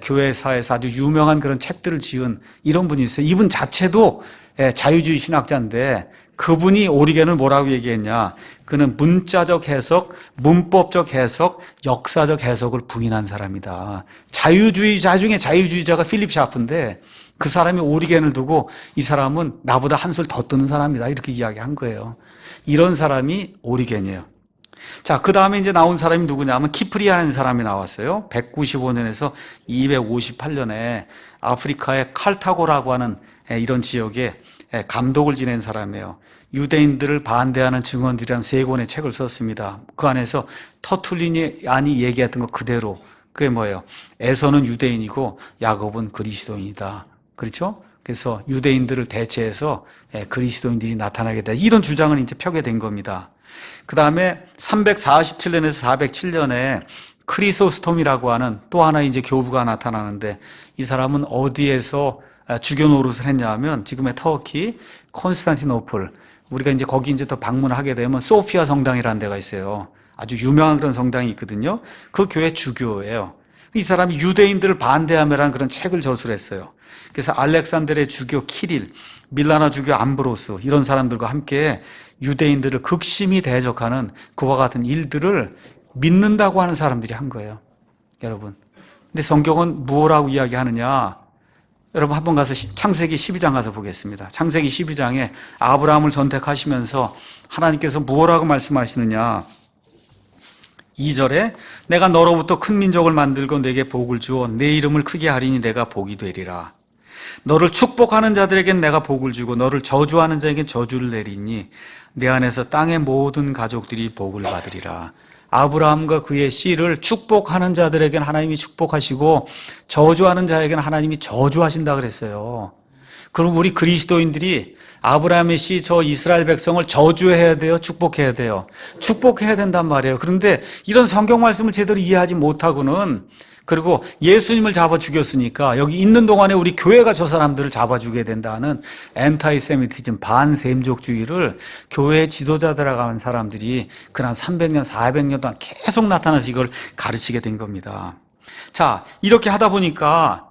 교회사에서 아주 유명한 그런 책들을 지은 이런 분이 있어요. 이분 자체도 자유주의 신학자인데 그분이 오리겐을 뭐라고 얘기했냐. 그는 문자적 해석, 문법적 해석, 역사적 해석을 부인한 사람이다. 자유주의자 중에 자유주의자가 필립 샤프인데 그 사람이 오리겐을 두고 이 사람은 나보다 한술 더 뜨는 사람이다. 이렇게 이야기한 거예요. 이런 사람이 오리겐이에요. 자, 그 다음에 이제 나온 사람이 누구냐면 키프리라는 사람이 나왔어요. 195년에서 258년에 아프리카의 칼타고라고 하는 이런 지역에 감독을 지낸 사람이에요. 유대인들을 반대하는 증언들이라는 3권의 책을 썼습니다. 그 안에서 터툴리안이 얘기했던 것 그대로 그게 뭐예요? 에서는 유대인이고 야곱은 그리스도인이다. 그렇죠? 그래서 유대인들을 대체해서 그리스도인들이 나타나게 돼. 이런 주장을 이제 펴게 된 겁니다. 그 다음에 347년에서 407년에 크리소스톰이라고 하는 또 하나 이제 교부가 나타나는데 이 사람은 어디에서 주교 노릇을 했냐 하면 지금의 터키, 콘스탄티노플, 우리가 이제 거기 이제 또 방문하게 되면 소피아 성당이라는 데가 있어요. 아주 유명한 그런 성당이 있거든요. 그 교회 주교예요. 이 사람이 유대인들을 반대하며라는 그런 책을 저술했어요. 그래서 알렉산드르의 주교 키릴, 밀라나 주교 암브로스 이런 사람들과 함께 유대인들을 극심히 대적하는 그와 같은 일들을 믿는다고 하는 사람들이 한 거예요. 여러분. 근데 성경은 무엇라고 이야기하느냐? 여러분 한번 가서 창세기 12장 가서 보겠습니다. 창세기 12장에 아브라함을 선택하시면서 하나님께서 무엇라고 말씀하시느냐? 2절에 내가 너로부터 큰 민족을 만들고 내게 복을 주어 내 이름을 크게 하리니 내가 복이 되리라. 너를 축복하는 자들에겐 내가 복을 주고 너를 저주하는 자에겐 저주를 내리니 내 안에서 땅의 모든 가족들이 복을 받으리라. 아브라함과 그의 씨를 축복하는 자들에겐 하나님이 축복하시고 저주하는 자에게는 하나님이 저주하신다 그랬어요. 그럼 우리 그리스도인들이 아브라함의 씨 저 이스라엘 백성을 저주해야 돼요? 축복해야 돼요? 축복해야 된단 말이에요. 그런데 이런 성경 말씀을 제대로 이해하지 못하고는 그리고 예수님을 잡아 죽였으니까 여기 있는 동안에 우리 교회가 저 사람들을 잡아 죽여야 된다는 엔타이세미티즘 반세임족주의를 교회 지도자들하고 하는 사람들이 그한 300년, 400년 동안 계속 나타나서 이걸 가르치게 된 겁니다. 자, 이렇게 하다 보니까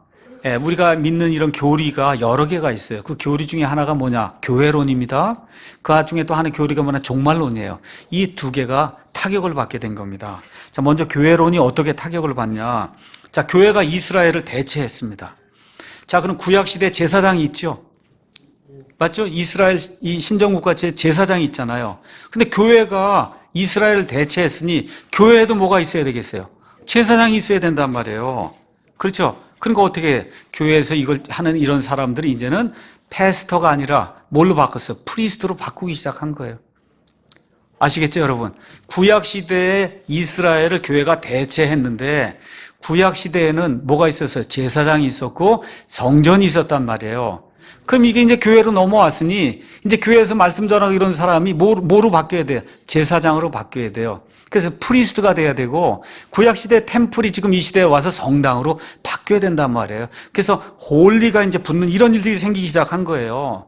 우리가 믿는 이런 교리가 여러 개가 있어요. 그 교리 중에 하나가 뭐냐? 교회론입니다. 그 중에 또 하나 교리가 뭐냐? 종말론이에요. 이 두 개가 타격을 받게 된 겁니다. 자, 먼저 교회론이 어떻게 타격을 받냐? 자, 교회가 이스라엘을 대체했습니다. 자, 그럼 구약시대 제사장이 있죠? 맞죠? 이스라엘 이 신정국가 제사장이 있잖아요. 근데 교회가 이스라엘을 대체했으니 교회에도 뭐가 있어야 되겠어요? 제사장이 있어야 된단 말이에요. 그렇죠? 그러니까 어떻게 교회에서 이걸 하는 이런 사람들이 이제는 패스터가 아니라 뭘로 바꿨어요? 프리스트로 바꾸기 시작한 거예요. 아시겠죠, 여러분? 구약시대에 이스라엘을 교회가 대체했는데 구약시대에는 뭐가 있었어요? 제사장이 있었고 성전이 있었단 말이에요. 그럼 이게 이제 교회로 넘어왔으니 이제 교회에서 말씀 전하고 이런 사람이 뭐로 바뀌어야 돼요? 제사장으로 바뀌어야 돼요. 그래서 프리스트가 돼야 되고 구약시대 템플이 지금 이 시대에 와서 성당으로 바뀌어야 된단 말이에요. 그래서 홀리가 이제 붙는 이런 일들이 생기기 시작한 거예요.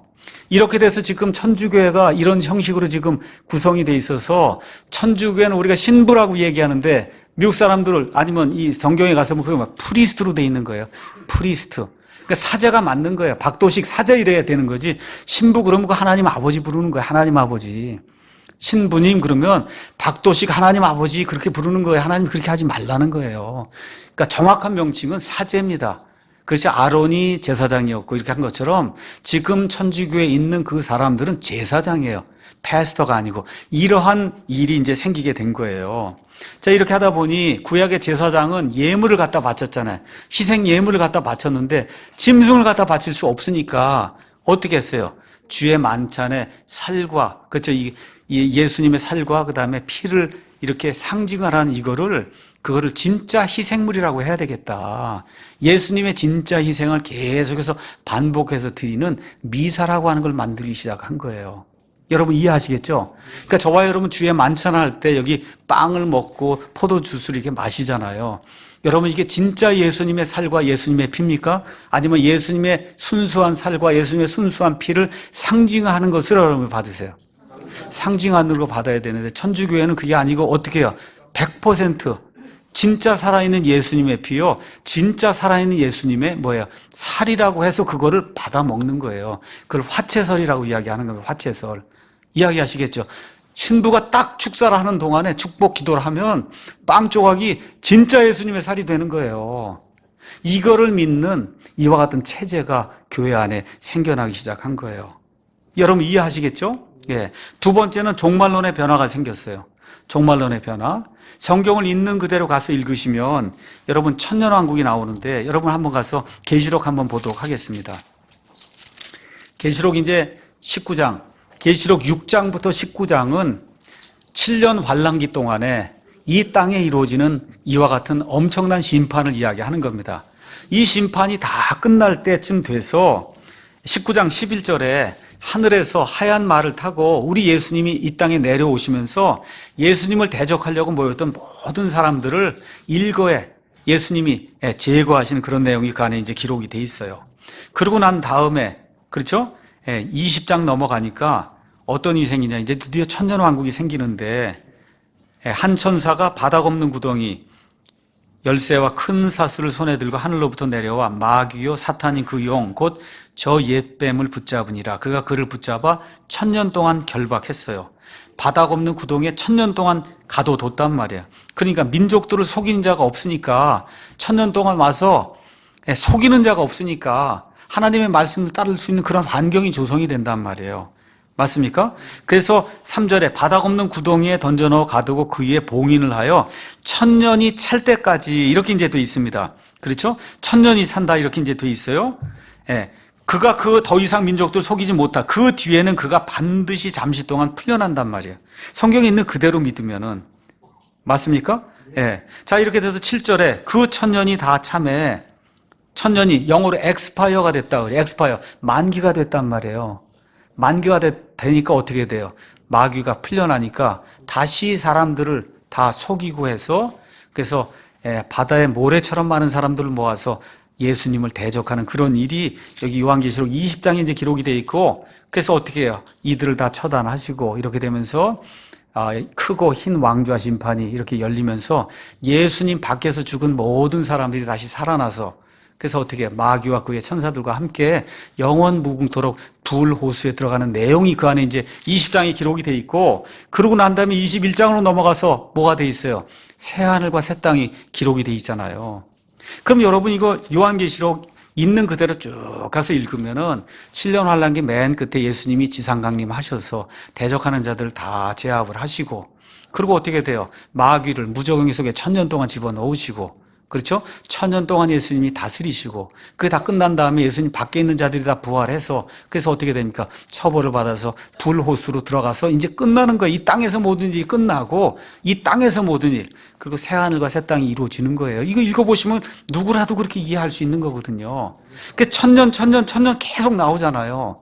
이렇게 돼서 지금 천주교회가 이런 형식으로 지금 구성이 돼 있어서 천주교회는 우리가 신부라고 얘기하는데 미국 사람들 아니면 이 성경에 가서 보면 그게 막 프리스트로 돼 있는 거예요. 프리스트. 그러니까 사제가 맞는 거예요. 박도식 사제 이래야 되는 거지. 신부 그러면 그 하나님 아버지 부르는 거예요. 하나님 아버지. 신부님 그러면 박도식 하나님 아버지 그렇게 부르는 거예요. 하나님 그렇게 하지 말라는 거예요. 그러니까 정확한 명칭은 사제입니다. 그렇지 아론이 제사장이었고 이렇게 한 것처럼 지금 천주교에 있는 그 사람들은 제사장이에요. 패스터가 아니고 이러한 일이 이제 생기게 된 거예요. 자, 이렇게 하다 보니 구약의 제사장은 예물을 갖다 바쳤잖아요. 희생 예물을 갖다 바쳤는데 짐승을 갖다 바칠 수 없으니까 어떻게 했어요? 주의 만찬에 살과 그렇죠? 이 예수님의 살과 그다음에 피를 이렇게 상징을 하는 그거를 진짜 희생물이라고 해야 되겠다. 예수님의 진짜 희생을 계속해서 반복해서 드리는 미사라고 하는 걸 만들기 시작한 거예요. 여러분 이해하시겠죠? 그러니까 저와 여러분 주의 만찬할 때 여기 빵을 먹고 포도주스를 이렇게 마시잖아요. 여러분 이게 진짜 예수님의 살과 예수님의 피입니까? 아니면 예수님의 순수한 살과 예수님의 순수한 피를 상징하는 것을 여러분 받으세요. 상징하는 걸 받아야 되는데 천주교회는 그게 아니고 어떻게 해요? 100% 진짜 살아있는 예수님의 피요, 진짜 살아있는 예수님의 뭐예요? 살이라고 해서 그거를 받아 먹는 거예요. 그걸 화채설이라고 이야기하는 겁니다. 화채설. 이야기하시겠죠? 신부가 딱 축사를 하는 동안에 축복 기도를 하면 빵 조각이 진짜 예수님의 살이 되는 거예요. 이거를 믿는 이와 같은 체제가 교회 안에 생겨나기 시작한 거예요. 여러분 이해하시겠죠? 예. 두 번째는 종말론의 변화가 생겼어요. 종말론의 변화. 성경을 있는 그대로 가서 읽으시면 여러분 천년왕국이 나오는데 여러분 한번 가서 계시록 한번 보도록 하겠습니다. 계시록 이제 19장, 계시록 6장부터 19장은 7년 환란기 동안에 이 땅에 이루어지는 이와 같은 엄청난 심판을 이야기하는 겁니다. 이 심판이 다 끝날 때쯤 돼서 19장 11절에 하늘에서 하얀 말을 타고 우리 예수님이 이 땅에 내려오시면서 예수님을 대적하려고 모였던 모든 사람들을 일거에 예수님이 제거하시는 그런 내용이 그 안에 이제 기록이 돼 있어요. 그러고 난 다음에, 그렇죠? 20장 넘어가니까 어떤 일이 생기냐. 이제 드디어 천년왕국이 생기는데 한 천사가 바닥 없는 구덩이 열쇠와 큰 사슬을 손에 들고 하늘로부터 내려와 마귀요 사탄인 그 용 곧 저 옛뱀을 붙잡으니라. 그가 그를 붙잡아 1000년 동안 결박했어요. 바닥 없는 구덩이에 1000년 동안 가둬뒀단 말이야. 그러니까 민족들을 속이는 자가 없으니까 1000년 동안 와서 속이는 자가 없으니까 하나님의 말씀을 따를 수 있는 그런 환경이 조성이 된단 말이에요. 맞습니까? 그래서 3절에 바닥 없는 구덩이에 던져넣어 가두고 그 위에 봉인을 하여 1000년이 찰 때까지 이렇게 이제 돼 있습니다. 그렇죠? 1000년이 산다 이렇게 이제 돼 있어요. 예. 그가 그 더 이상 민족들 속이지 못하. 그 뒤에는 그가 반드시 잠시 동안 풀려난단 말이에요. 성경에 있는 그대로 믿으면은 맞습니까? 예. 자, 이렇게 돼서 7절에 그 1000년이 다 참에 1000년이 영어로 엑스파이어가 됐다 그래요. 엑스파이어. 만기가 됐단 말이에요. 만기가 되니까 어떻게 돼요? 마귀가 풀려나니까 다시 사람들을 다 속이고 해서 그래서 바다에 모래처럼 많은 사람들을 모아서 예수님을 대적하는 그런 일이 여기 요한계시록 20장에 이제 기록이 되어 있고 그래서 어떻게 해요? 이들을 다 처단하시고 이렇게 되면서 크고 흰 왕좌 심판이 이렇게 열리면서 예수님 밖에서 죽은 모든 사람들이 다시 살아나서 그래서 어떻게 마귀와 그의 천사들과 함께 영원 무궁토록 불호수에 들어가는 내용이 그 안에 이제 20장에 기록이 돼 있고 그러고 난 다음에 21장으로 넘어가서 뭐가 돼 있어요? 새 하늘과 새 땅이 기록이 돼 있잖아요. 그럼 여러분 이거 요한계시록 있는 그대로 쭉 가서 읽으면은 7년 환란기 맨 끝에 예수님이 지상 강림하셔서 대적하는 자들을 다 제압을 하시고 그리고 어떻게 돼요? 마귀를 무저갱이 속에 1000년 동안 집어넣으시고 그렇죠? 1000년 동안 예수님이 다스리시고 그게 다 끝난 다음에 예수님 밖에 있는 자들이 다 부활해서 그래서 어떻게 됩니까? 처벌을 받아서 불호수로 들어가서 이제 끝나는 거예요. 이 땅에서 모든 일이 끝나고 이 땅에서 모든 일 그리고 새하늘과 새 땅이 이루어지는 거예요. 이거 읽어보시면 누구라도 그렇게 이해할 수 있는 거거든요. 그 1000년 계속 나오잖아요.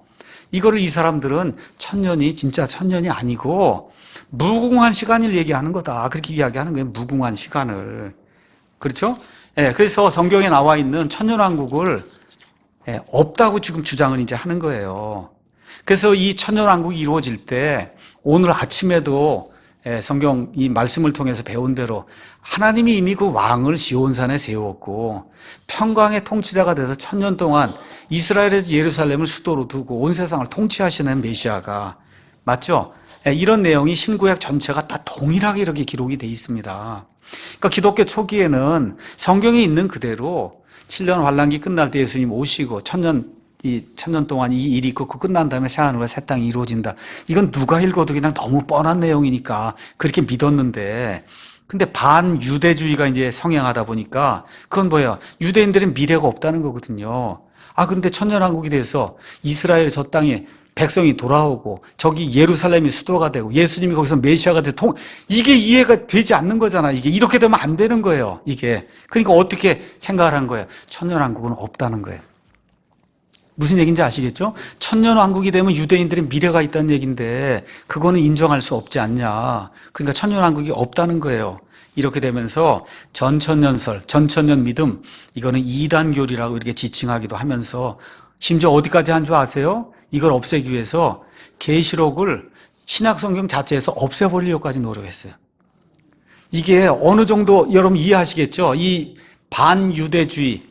이거를 이 사람들은 1000년이 진짜 1000년이 아니고 무궁한 시간을 얘기하는 거다. 그렇게 이야기하는 거예요. 무궁한 시간을. 그렇죠? 예, 그래서 성경에 나와 있는 천년왕국을 없다고 지금 주장을 이제 하는 거예요. 그래서 이 천년왕국이 이루어질 때 오늘 아침에도 성경 이 말씀을 통해서 배운 대로 하나님이 이미 그 왕을 시온산에 세웠고 평강의 통치자가 돼서 1000년 동안 이스라엘에서 예루살렘을 수도로 두고 온 세상을 통치하시는 메시아가 맞죠? 이런 내용이 신구약 전체가 다 동일하게 이렇게 기록이 돼 있습니다. 그러니까 기독교 초기에는 성경에 있는 그대로 7년 환란기 끝날 때 예수님 오시고 1000년 동안 이 일이 있고 끝난 다음에 새하늘과 새 땅이 이루어진다. 이건 누가 읽어도 그냥 너무 뻔한 내용이니까 그렇게 믿었는데 근데 반유대주의가 이제 성행하다 보니까 그건 뭐예요? 유대인들은 미래가 없다는 거거든요. 근데 천년왕국이 돼서 이스라엘 저 땅에 백성이 돌아오고 저기 예루살렘이 수도가 되고 예수님이 거기서 메시아가 되고 이게 이해가 되지 않는 거잖아. 이게 이렇게 되면 안 되는 거예요. 이게 그러니까 어떻게 생각을 한 거예요? 천년왕국은 없다는 거예요. 무슨 얘기인지 아시겠죠? 천년왕국이 되면 유대인들의 미래가 있다는 얘기인데 그거는 인정할 수 없지 않냐. 그러니까 천년왕국이 없다는 거예요. 이렇게 되면서 전천년설, 전천년 믿음 이거는 이단교리라고 이렇게 지칭하기도 하면서 심지어 어디까지 한 줄 아세요? 이걸 없애기 위해서 계시록을 신약성경 자체에서 없애버리려고까지 노력했어요. 이게 어느 정도 여러분 이해하시겠죠? 이 반유대주의,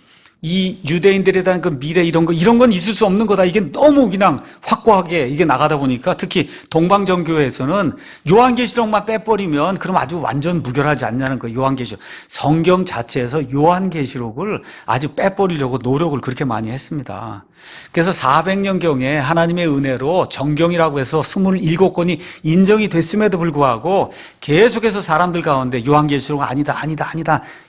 이 유대인들에 대한 그 미래 이런 건 있을 수 없는 거다. 이게 너무 그냥 확고하게 이게 나가다 보니까 특히 동방정교회에서는 요한계시록만 빼버리면 그럼 아주 완전 무결하지 않냐는 거예요. 요한계시록. 성경 자체에서 요한계시록을 아주 빼버리려고 노력을 그렇게 많이 했습니다. 그래서 400년경에 하나님의 은혜로 정경이라고 해서 27권이 인정이 됐음에도 불구하고 계속해서 사람들 가운데 요한계시록은 아니다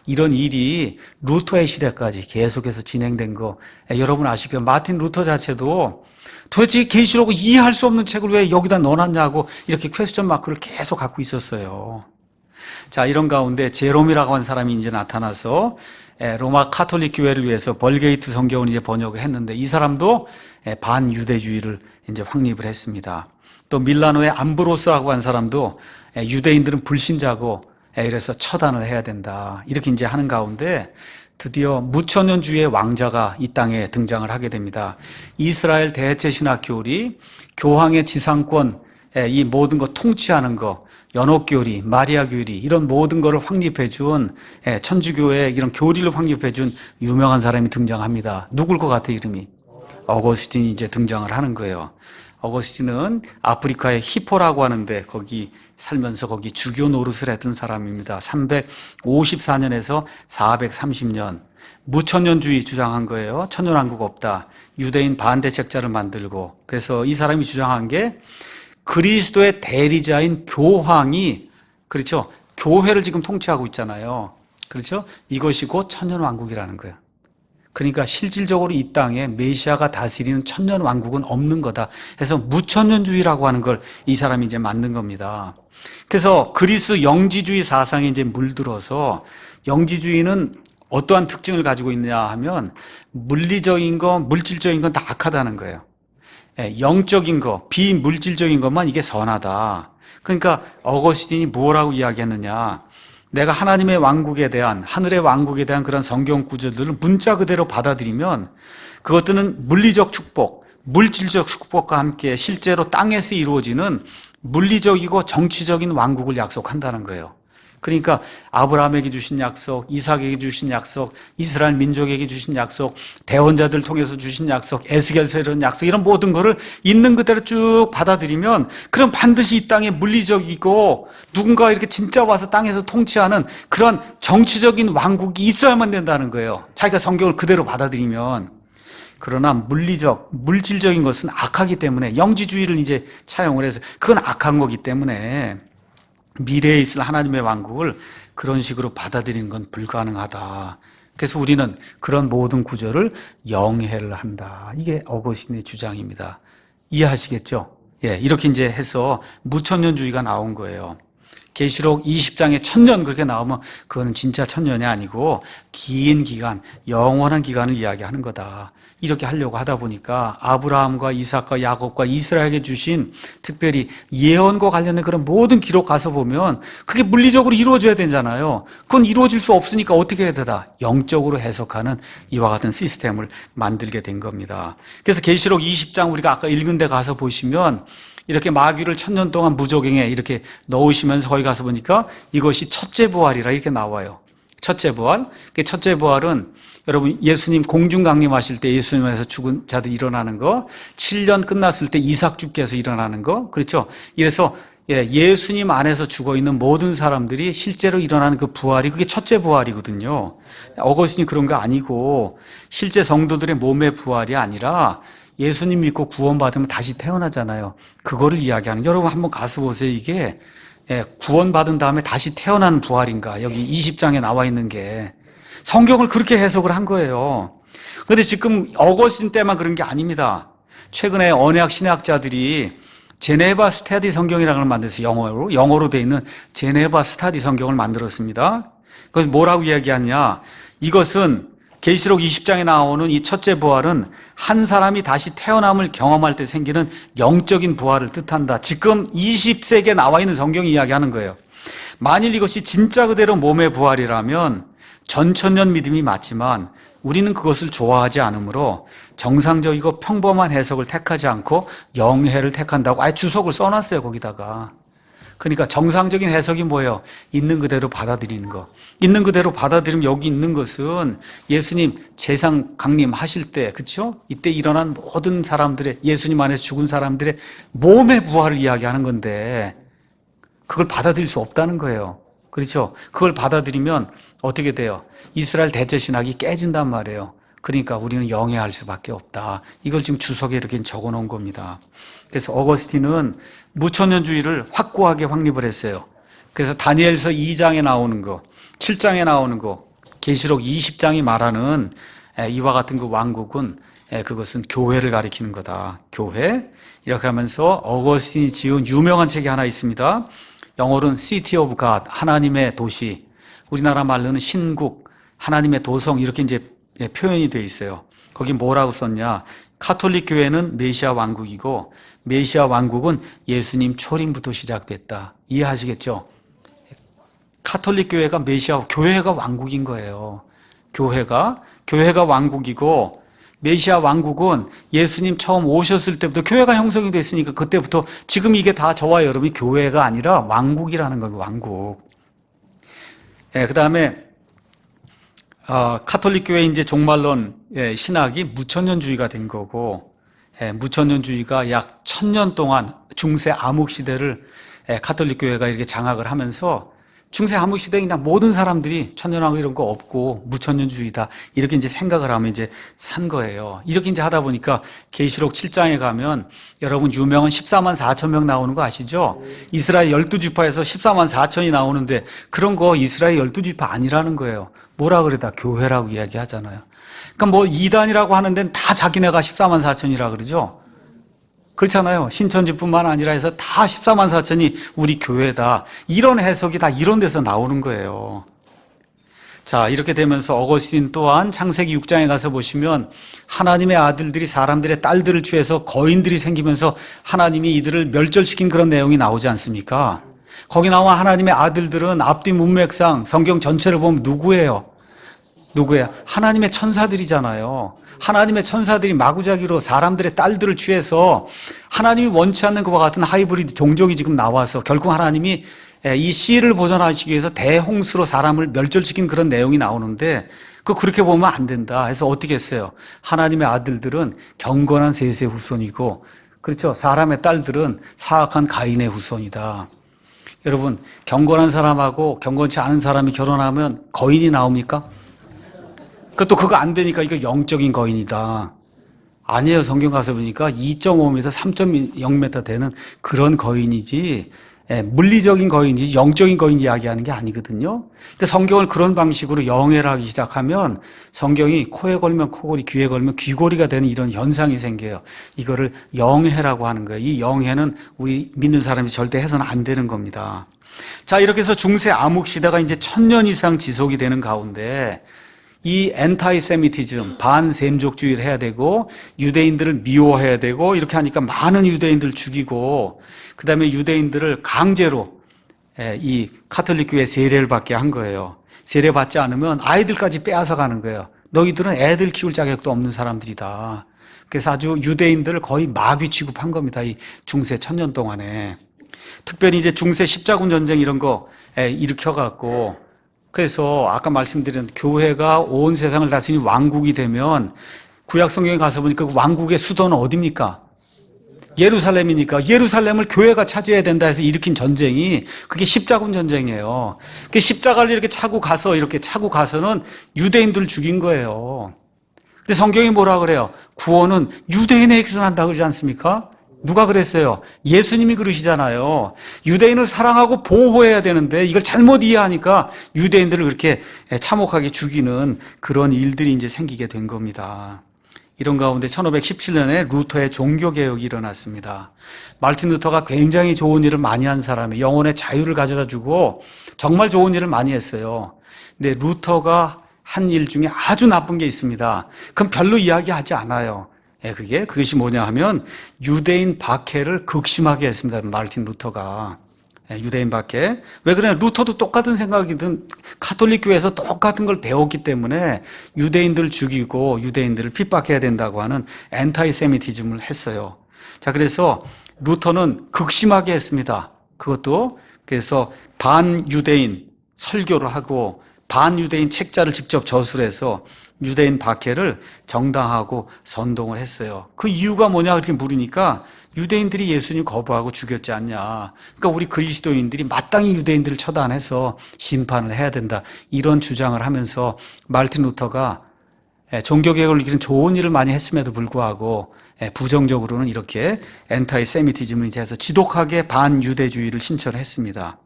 이런 일이 루터의 시대까지 계속해서 진행된 거 여러분 아시죠? 마틴 루터 자체도 도대체 계시록을 이해할 수 없는 책을 왜 여기다 넣어놨냐고 이렇게 퀘스천 마크를 계속 갖고 있었어요. 자, 이런 가운데 제롬이라고 하는 사람이 이제 나타나서 로마 카톨릭 교회를 위해서 벌게이트 성경을 이제 번역을 했는데 이 사람도 반유대주의를 이제 확립을 했습니다. 또 밀라노의 암브로스라고 한 사람도 유대인들은 불신자고 이래서 처단을 해야 된다. 이렇게 이제 하는 가운데 드디어 무천년주의의 왕자가 이 땅에 등장을 하게 됩니다. 이스라엘 대체 신학 교리, 교황의 지상권, 이 모든 거 통치하는 거, 연옥교리, 마리아 교리 이런 모든 거를 확립해 준 천주교의 이런 교리를 확립해 준 유명한 사람이 등장합니다. 누굴 것 같아 이름이? 어거스틴이 이제 등장을 하는 거예요. 어거스틴은 아프리카의 히포라고 하는데 거기 살면서 거기 주교 노릇을 했던 사람입니다. 354년에서 430년 무천년주의 주장한 거예요. 천년왕국 없다. 유대인 반대 책자를 만들고 그래서 이 사람이 주장한 게 그리스도의 대리자인 교황이 그렇죠. 교회를 지금 통치하고 있잖아요. 그렇죠. 이것이 곧 천년왕국이라는 거예요. 그러니까 실질적으로 이 땅에 메시아가 다스리는 천년왕국은 없는 거다. 해서 무천년주의라고 하는 걸 이 사람이 이제 만든 겁니다. 그래서 그리스 영지주의 사상에 이제 물들어서 영지주의는 어떠한 특징을 가지고 있느냐 하면 물리적인 거, 물질적인 건 다 악하다는 거예요. 영적인 거, 비물질적인 것만 이게 선하다. 그러니까 어거스틴이 뭐라고 이야기했느냐. 내가 하나님의 왕국에 대한, 하늘의 왕국에 대한 그런 성경 구절들을 문자 그대로 받아들이면 그것들은 물리적 축복, 물질적 축복과 함께 실제로 땅에서 이루어지는 물리적이고 정치적인 왕국을 약속한다는 거예요. 그러니까 아브라함에게 주신 약속, 이삭에게 주신 약속, 이스라엘 민족에게 주신 약속, 대언자들 통해서 주신 약속, 에스겔서 이런 약속 이런 모든 거를 있는 그대로 쭉 받아들이면 그럼 반드시 이 땅에 물리적이고 누군가 이렇게 진짜 와서 땅에서 통치하는 그런 정치적인 왕국이 있어야만 된다는 거예요. 자기가 성경을 그대로 받아들이면. 그러나 물질적인 것은 악하기 때문에 영지주의를 이제 차용을 해서 그건 악한 거기 때문에 미래에 있을 하나님의 왕국을 그런 식으로 받아들이는 건 불가능하다. 그래서 우리는 그런 모든 구절을 영해를 한다. 이게 어거스틴의 주장입니다. 이해하시겠죠? 예, 이렇게 이제 해서 무천년주의가 나온 거예요. 계시록 20장에 천년 그렇게 나오면 그거는 진짜 천년이 아니고 긴 기간, 영원한 기간을 이야기하는 거다. 이렇게 하려고 하다 보니까 아브라함과 이삭과 야곱과 이스라엘에게 주신 특별히 예언과 관련된 그런 모든 기록 가서 보면 그게 물리적으로 이루어져야 되잖아요. 그건 이루어질 수 없으니까 어떻게 해야 되다? 영적으로 해석하는 이와 같은 시스템을 만들게 된 겁니다. 그래서 계시록 20장 우리가 아까 읽은 데 가서 보시면 이렇게 마귀를 천년 동안 무적행에 이렇게 넣으시면서 거기 가서 보니까 이것이 첫째 부활이라 이렇게 나와요. 첫째 부활. 첫째 부활은 여러분 예수님 공중 강림하실 때 예수님에서 죽은 자들 일어나는 거, 7년 끝났을 때 이삭 주께서 일어나는 거, 그렇죠? 이래서 예수님 안에서 죽어 있는 모든 사람들이 실제로 일어나는 그 부활이 그게 첫째 부활이거든요. 어거스틴이 그런 거 아니고 실제 성도들의 몸의 부활이 아니라 예수님 믿고 구원받으면 다시 태어나잖아요. 그거를 이야기하는. 여러분 한번 가서 보세요. 이게 구원받은 다음에 다시 태어난 부활인가? 여기 20장에 나와 있는 게 성경을 그렇게 해석을 한 거예요. 그런데 지금 어거스틴 때만 그런 게 아닙니다. 최근에 언약 신학자들이 제네바 스타디 성경이라는 걸 만들어서 영어로 돼 있는 제네바 스타디 성경을 만들었습니다. 그래서 뭐라고 이야기하냐? 이것은 계시록 20장에 나오는 이 첫째 부활은 한 사람이 다시 태어남을 경험할 때 생기는 영적인 부활을 뜻한다. 지금 20세기에 나와 있는 성경이 이야기하는 거예요. 만일 이것이 진짜 그대로 몸의 부활이라면 전천년 믿음이 맞지만 우리는 그것을 좋아하지 않으므로 정상적이고 평범한 해석을 택하지 않고 영해를 택한다고 아예 주석을 써놨어요. 거기다가. 그러니까 정상적인 해석이 뭐예요? 있는 그대로 받아들이는 거. 있는 그대로 받아들이면 여기 있는 것은 예수님 재상 강림하실 때, 그렇죠? 이때 일어난 모든 사람들의, 예수님 안에서 죽은 사람들의 몸의 부활을 이야기하는 건데 그걸 받아들일 수 없다는 거예요. 그렇죠? 그걸 받아들이면 어떻게 돼요? 이스라엘 대제신학이 깨진단 말이에요. 그러니까 우리는 영해할 수밖에 없다. 이걸 지금 주석에 이렇게 적어 놓은 겁니다. 그래서 어거스틴은 무천년주의를 확고하게 확립을 했어요. 그래서 다니엘서 2장에 나오는 거, 7장에 나오는 거, 계시록 20장이 말하는 이와 같은 그 왕국은 그것은 교회를 가리키는 거다. 교회. 이렇게 하면서 어거스틴이 지은 유명한 책이 하나 있습니다. 영어로는 City of God, 하나님의 도시. 우리나라 말로는 신국, 하나님의 도성, 이렇게 이제 표현이 되어 있어요. 거기 뭐라고 썼냐? 카톨릭 교회는 메시아 왕국이고 메시아 왕국은 예수님 초림부터 시작됐다. 이해하시겠죠? 카톨릭 교회가 메시아, 교회가 왕국인 거예요. 교회가 왕국이고 메시아 왕국은 예수님 처음 오셨을 때부터 교회가 형성이 됐으니까 그때부터 지금 이게 다 저와 여러분이 교회가 아니라 왕국이라는 거예요. 왕국. 그 다음에 카톨릭 교회 이제 종말론 신학이 무천년주의가 된 거고, 무천년주의가 약 1000년 동안 중세 암흑 시대를 카톨릭 교회가 이렇게 장악을 하면서 중세 암흑 시대에 그냥 모든 사람들이 천년왕국 이런 거 없고 무천년주의다 이렇게 이제 생각을 하면 이제 산 거예요. 이렇게 이제 하다 보니까 계시록 7장에 가면 여러분 유명한 14만 4천 명 나오는 거 아시죠? 이스라엘 12지파에서 14만 4천이 나오는데 그런 거 이스라엘 12지파 아니라는 거예요. 뭐라 그러다 교회라고 이야기하잖아요. 그러니까 뭐 이단이라고 하는 데는 다 자기네가 14만 4천이라 그러죠. 그렇잖아요. 신천지뿐만 아니라 해서 다 14만 4천이 우리 교회다. 이런 해석이 다 이런 데서 나오는 거예요. 자, 이렇게 되면서 어거스틴 또한 창세기 6장에 가서 보시면 하나님의 아들들이 사람들의 딸들을 취해서 거인들이 생기면서 하나님이 이들을 멸절시킨 그런 내용이 나오지 않습니까? 거기 나와 하나님의 아들들은 앞뒤 문맥상 성경 전체를 보면 누구예요? 하나님의 천사들이잖아요. 하나님의 천사들이 마구자기로 사람들의 딸들을 취해서 하나님이 원치 않는 그와 같은 하이브리드 종족이 지금 나와서 결국 하나님이 이 씨를 보존하시기 위해서 대홍수로 사람을 멸절시킨 그런 내용이 나오는데 그렇게 보면 안 된다 해서 어떻게 했어요? 하나님의 아들들은 경건한 셋의 후손이고, 그렇죠? 사람의 딸들은 사악한 가인의 후손이다. 여러분, 경건한 사람하고 경건치 않은 사람이 결혼하면 거인이 나옵니까? 그것도 그거 안 되니까 이거 영적인 거인이다. 아니에요. 성경 가서 보니까 2.5m, 3.0m 되는 그런 거인이지, 물리적인 거인이지 영적인 거인 이야기하는 게 아니거든요. 근데 성경을 그런 방식으로 영해를 하기 시작하면 성경이 코에 걸면 코골이, 귀에 걸면 귀골이가 되는 이런 현상이 생겨요. 이거를 영해라고 하는 거예요. 이 영해는 우리 믿는 사람이 절대 해서는 안 되는 겁니다. 자, 이렇게 해서 중세 암흑 시대가 이제 1000년 이상 지속이 되는 가운데 이 엔타이세미티즘, 반샘족주의를 해야 되고 유대인들을 미워해야 되고 이렇게 하니까 많은 유대인들을 죽이고 그 다음에 유대인들을 강제로 이 카톨릭 교회 세례를 받게 한 거예요. 세례 받지 않으면 아이들까지 빼앗아 가는 거예요. 너희들은 애들 키울 자격도 없는 사람들이다. 그래서 아주 유대인들을 거의 마귀 취급한 겁니다. 이 중세 1000년 동안에. 특별히 이제 중세 십자군 전쟁 이런 거 일으켜갖고, 그래서 아까 말씀드린 교회가 온 세상을 다스리는 왕국이 되면 구약 성경에 가서 보니까 그 왕국의 수도는 어디입니까? 예루살렘이니까 예루살렘을 교회가 차지해야 된다 해서 일으킨 전쟁이 그게 십자군 전쟁이에요. 그 십자가를 이렇게 차고 가서는 유대인들을 죽인 거예요. 근데 성경이 뭐라 그래요? 구원은 유대인에게서 난다 그러지 않습니까? 누가 그랬어요? 예수님이 그러시잖아요. 유대인을 사랑하고 보호해야 되는데 이걸 잘못 이해하니까 유대인들을 그렇게 참혹하게 죽이는 그런 일들이 이제 생기게 된 겁니다. 이런 가운데 1517년에 루터의 종교개혁이 일어났습니다. 마르틴 루터가 굉장히 좋은 일을 많이 한 사람이에요. 영혼의 자유를 가져다 주고 정말 좋은 일을 많이 했어요. 근데 루터가 한 일 중에 아주 나쁜 게 있습니다. 그건 별로 이야기하지 않아요. 그것이 뭐냐 하면 유대인 박해를 극심하게 했습니다. 마르틴 루터가. 유대인 박해. 왜 그러냐? 루터도 똑같은 생각이든 카톨릭 교회에서 똑같은 걸 배웠기 때문에 유대인들을 죽이고 유대인들을 핍박해야 된다고 하는 엔타이세미티즘을 했어요. 자, 그래서 루터는 극심하게 했습니다. 그것도 그래서 반유대인 설교를 하고 반유대인 책자를 직접 저술해서 유대인 박해를 정당하고 선동을 했어요. 그 이유가 뭐냐 그렇게 물으니까 유대인들이 예수님 거부하고 죽였지 않냐. 그러니까 우리 그리스도인들이 마땅히 유대인들을 처단해서 심판을 해야 된다. 이런 주장을 하면서 마르틴 루터가 종교개혁을 일으키는 좋은 일을 많이 했음에도 불구하고 부정적으로는 이렇게 엔타이 세미티즘을 해서 지독하게 반유대주의를 신철을 했습니다.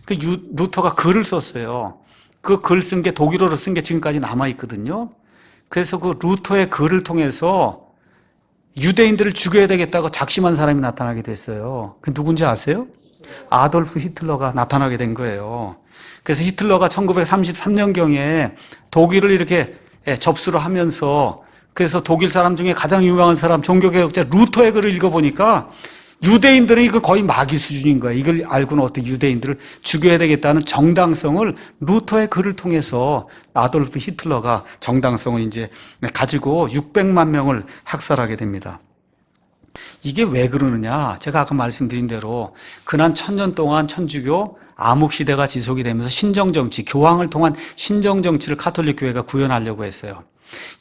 그 루터가 글을 썼어요. 그 글 쓴 게 독일어로 쓴 게 지금까지 남아있거든요. 그래서 그 루터의 글을 통해서 유대인들을 죽여야 되겠다고 작심한 사람이 나타나게 됐어요. 그 누군지 아세요? 아돌프 히틀러가 나타나게 된 거예요. 그래서 히틀러가 1933년경에 독일을 이렇게 접수를 하면서 그래서 독일 사람 중에 가장 유명한 사람 종교개혁자 루터의 글을 읽어보니까 유대인들은 이거 거의 마귀 수준인 거예요. 이걸 알고는 어떻게 유대인들을 죽여야 되겠다는 정당성을 루터의 글을 통해서 아돌프 히틀러가 정당성을 이제 가지고 600만 명을 학살하게 됩니다. 이게 왜 그러느냐? 제가 아까 말씀드린 대로 근한 1000년 동안 천주교 암흑시대가 지속이 되면서 신정정치, 교황을 통한 신정정치를 가톨릭 교회가 구현하려고 했어요.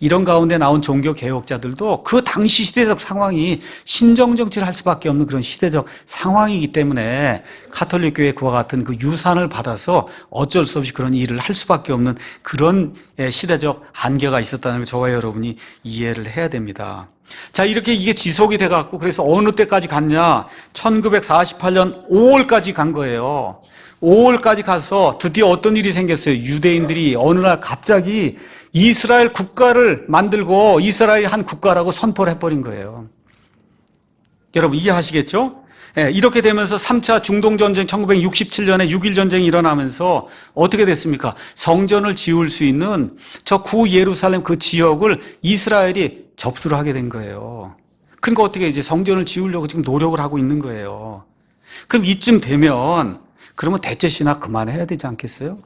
이런 가운데 나온 종교 개혁자들도 그 당시 시대적 상황이 신정정치를 할 수밖에 없는 그런 시대적 상황이기 때문에 가톨릭 교회 그와 같은 그 유산을 받아서 어쩔 수 없이 그런 일을 할 수밖에 없는 그런 시대적 한계가 있었다는 걸 저와 여러분이 이해를 해야 됩니다. 자, 이렇게 이게 지속이 돼갖고 그래서 어느 때까지 갔냐? 1948년 5월까지 간 거예요. 5월까지 가서 드디어 어떤 일이 생겼어요. 유대인들이 어느 날 갑자기 이스라엘 국가를 만들고 이스라엘 한 국가라고 선포를 해버린 거예요. 여러분 이해하시겠죠? 이렇게 되면서 3차 중동전쟁 1967년에 6.1전쟁이 일어나면서 어떻게 됐습니까? 성전을 지을 수 있는 저 구 예루살렘 그 지역을 이스라엘이 접수를 하게 된 거예요. 그러니까 어떻게 이제 성전을 지으려고 지금 노력을 하고 있는 거예요. 그럼 이쯤 되면 그러면 대체 신학 그만해야 되지 않겠어요?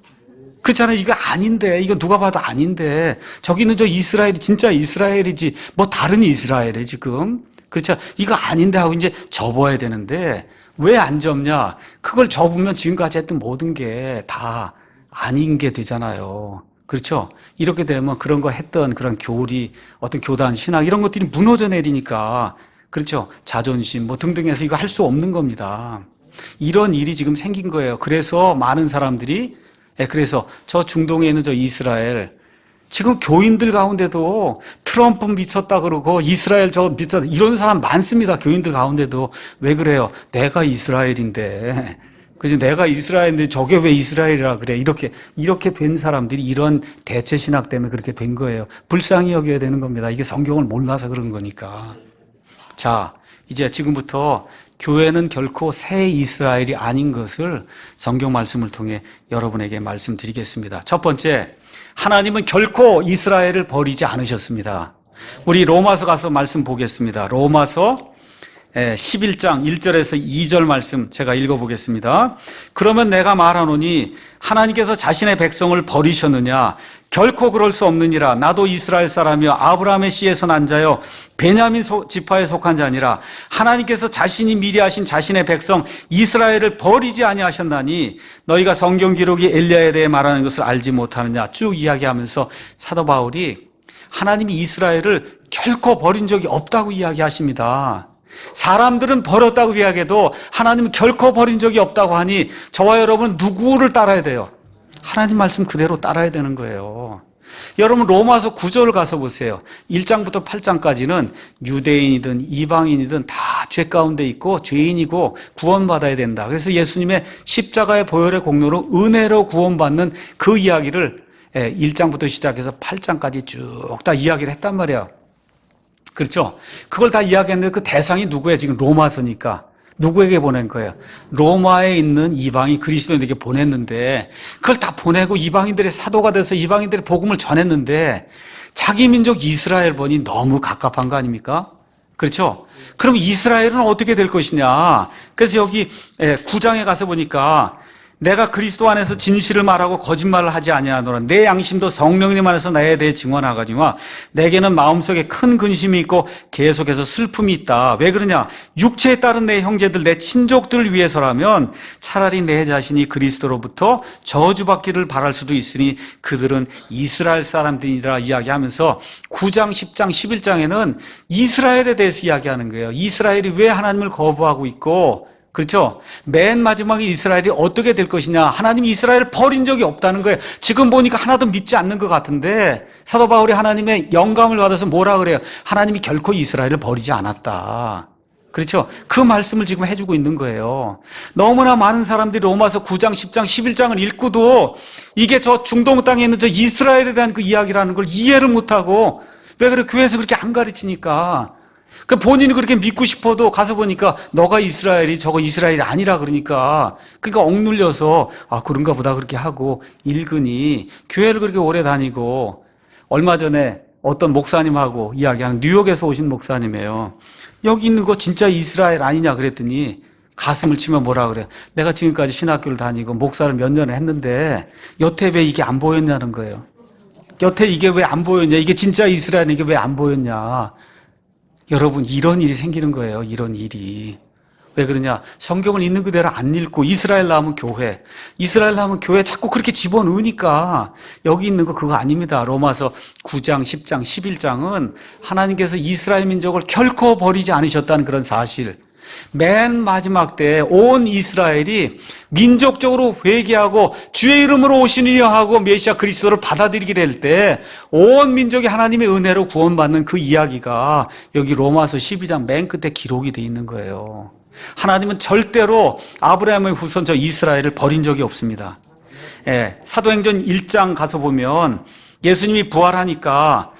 그렇잖아요. 이거 아닌데, 이거 누가 봐도 아닌데, 저기는 저 이스라엘이 진짜 이스라엘이지, 뭐 다른 이스라엘에 지금. 그렇죠. 이거 아닌데 하고 이제 접어야 되는데, 왜 안 접냐? 그걸 접으면 지금까지 했던 모든 게 다 아닌 게 되잖아요. 그렇죠. 이렇게 되면 그런 거 했던 그런 교리, 어떤 교단, 신학, 이런 것들이 무너져 내리니까, 그렇죠. 자존심, 뭐 등등 해서 이거 할 수 없는 겁니다. 이런 일이 지금 생긴 거예요. 그래서 많은 사람들이 그래서 저 중동에 있는 저 이스라엘 지금 교인들 가운데도 트럼프 미쳤다 그러고 이스라엘 저 미쳤다 이런 사람 많습니다. 교인들 가운데도. 왜 그래요? 내가 이스라엘인데 그죠? 내가 이스라엘인데 저게 왜 이스라엘이라 그래? 이렇게 된 사람들이 이런 대체 신학 때문에 그렇게 된 거예요. 불쌍히 여겨야 되는 겁니다. 이게 성경을 몰라서 그런 거니까. 자, 이제 지금부터 교회는 결코 새 이스라엘이 아닌 것을 성경 말씀을 통해 여러분에게 말씀드리겠습니다. 첫 번째, 하나님은 결코 이스라엘을 버리지 않으셨습니다. 우리 로마서 가서 말씀 보겠습니다. 로마서 11장 1절에서 2절 말씀 제가 읽어보겠습니다. 그러면 내가 말하노니 하나님께서 자신의 백성을 버리셨느냐? 결코 그럴 수 없느니라. 나도 이스라엘 사람이여 아브라함의 씨에서 난 자여 베냐민 지파에 속한 자니라. 하나님께서 자신이 미리 하신 자신의 백성 이스라엘을 버리지 아니하셨나니 너희가 성경 기록이 엘리야에 대해 말하는 것을 알지 못하느냐. 쭉 이야기하면서 사도 바울이 하나님이 이스라엘을 결코 버린 적이 없다고 이야기하십니다. 사람들은 버렸다고 이야기해도 하나님은 결코 버린 적이 없다고 하니 저와 여러분 누구를 따라야 돼요? 하나님 말씀 그대로 따라야 되는 거예요. 여러분 로마서 9절을 가서 보세요. 1장부터 8장까지는 유대인이든 이방인이든 다 죄 가운데 있고 죄인이고 구원받아야 된다. 그래서 예수님의 십자가의 보혈의 공로로 은혜로 구원받는 그 이야기를 1장부터 시작해서 8장까지 쭉 다 이야기를 했단 말이에요. 그렇죠? 그걸 다 이야기했는데 그 대상이 누구예요? 지금 로마서니까. 누구에게 보낸 거예요? 로마에 있는 이방인 그리스도인에게 보냈는데 그걸 다 보내고 이방인들의 사도가 돼서 이방인들의 복음을 전했는데 자기 민족 이스라엘 번이 너무 갑갑한 거 아닙니까? 그렇죠? 그럼 이스라엘은 어떻게 될 것이냐? 그래서 여기 9장에 가서 보니까 내가 그리스도 안에서 진실을 말하고 거짓말을 하지 아니하노라. 내 양심도 성령님 안에서 나에 대해 증언하거니와 내게는 마음속에 큰 근심이 있고 계속해서 슬픔이 있다. 왜 그러냐? 육체에 따른 내 형제들, 내 친족들을 위해서라면 차라리 내 자신이 그리스도로부터 저주받기를 바랄 수도 있으니 그들은 이스라엘 사람들이라 이야기하면서 9장, 10장, 11장에는 이스라엘에 대해서 이야기하는 거예요. 이스라엘이 왜 하나님을 거부하고 있고, 그렇죠? 맨 마지막에 이스라엘이 어떻게 될 것이냐. 하나님이 이스라엘을 버린 적이 없다는 거예요. 지금 보니까 하나도 믿지 않는 것 같은데 사도 바울이 하나님의 영감을 받아서 뭐라 그래요? 하나님이 결코 이스라엘을 버리지 않았다. 그렇죠? 그 말씀을 지금 해주고 있는 거예요. 너무나 많은 사람들이 로마서 9장, 10장, 11장을 읽고도 이게 저 중동 땅에 있는 저 이스라엘에 대한 그 이야기라는 걸 이해를 못하고, 왜 그래? 교회에서 그렇게 안 가르치니까. 그 본인이 그렇게 믿고 싶어도 가서 보니까 너가 이스라엘이 저거 이스라엘이 아니라 그러니까 억눌려서 그런가 보다 그렇게 하고 읽으니, 교회를 그렇게 오래 다니고, 얼마 전에 어떤 목사님하고 이야기하는, 뉴욕에서 오신 목사님이에요. 여기 있는 거 진짜 이스라엘 아니냐 그랬더니 가슴을 치며 뭐라 그래? 내가 지금까지 신학교를 다니고 목사를 몇 년을 했는데 여태 왜 이게 안 보였냐는 거예요. 여태 이게 왜 안 보였냐? 이게 진짜 이스라엘, 이게 왜 안 보였냐? 여러분, 이런 일이 생기는 거예요. 이런 일이. 왜 그러냐? 성경을 있는 그대로 안 읽고 이스라엘 나오면 교회, 이스라엘 나오면 교회 자꾸 그렇게 집어넣으니까 여기 있는 거 그거 아닙니다. 로마서 9장, 10장, 11장은 하나님께서 이스라엘 민족을 결코 버리지 않으셨다는 그런 사실. 맨 마지막 때 온 이스라엘이 민족적으로 회개하고 주의 이름으로 오시니여 하고 메시아 그리스도를 받아들이게 될 때 온 민족이 하나님의 은혜로 구원받는 그 이야기가 여기 로마서 12장 맨 끝에 기록이 돼 있는 거예요. 하나님은 절대로 아브라함의 후손 저 이스라엘을 버린 적이 없습니다. 예, 사도행전 1장 가서 보면 예수님이 부활하시니까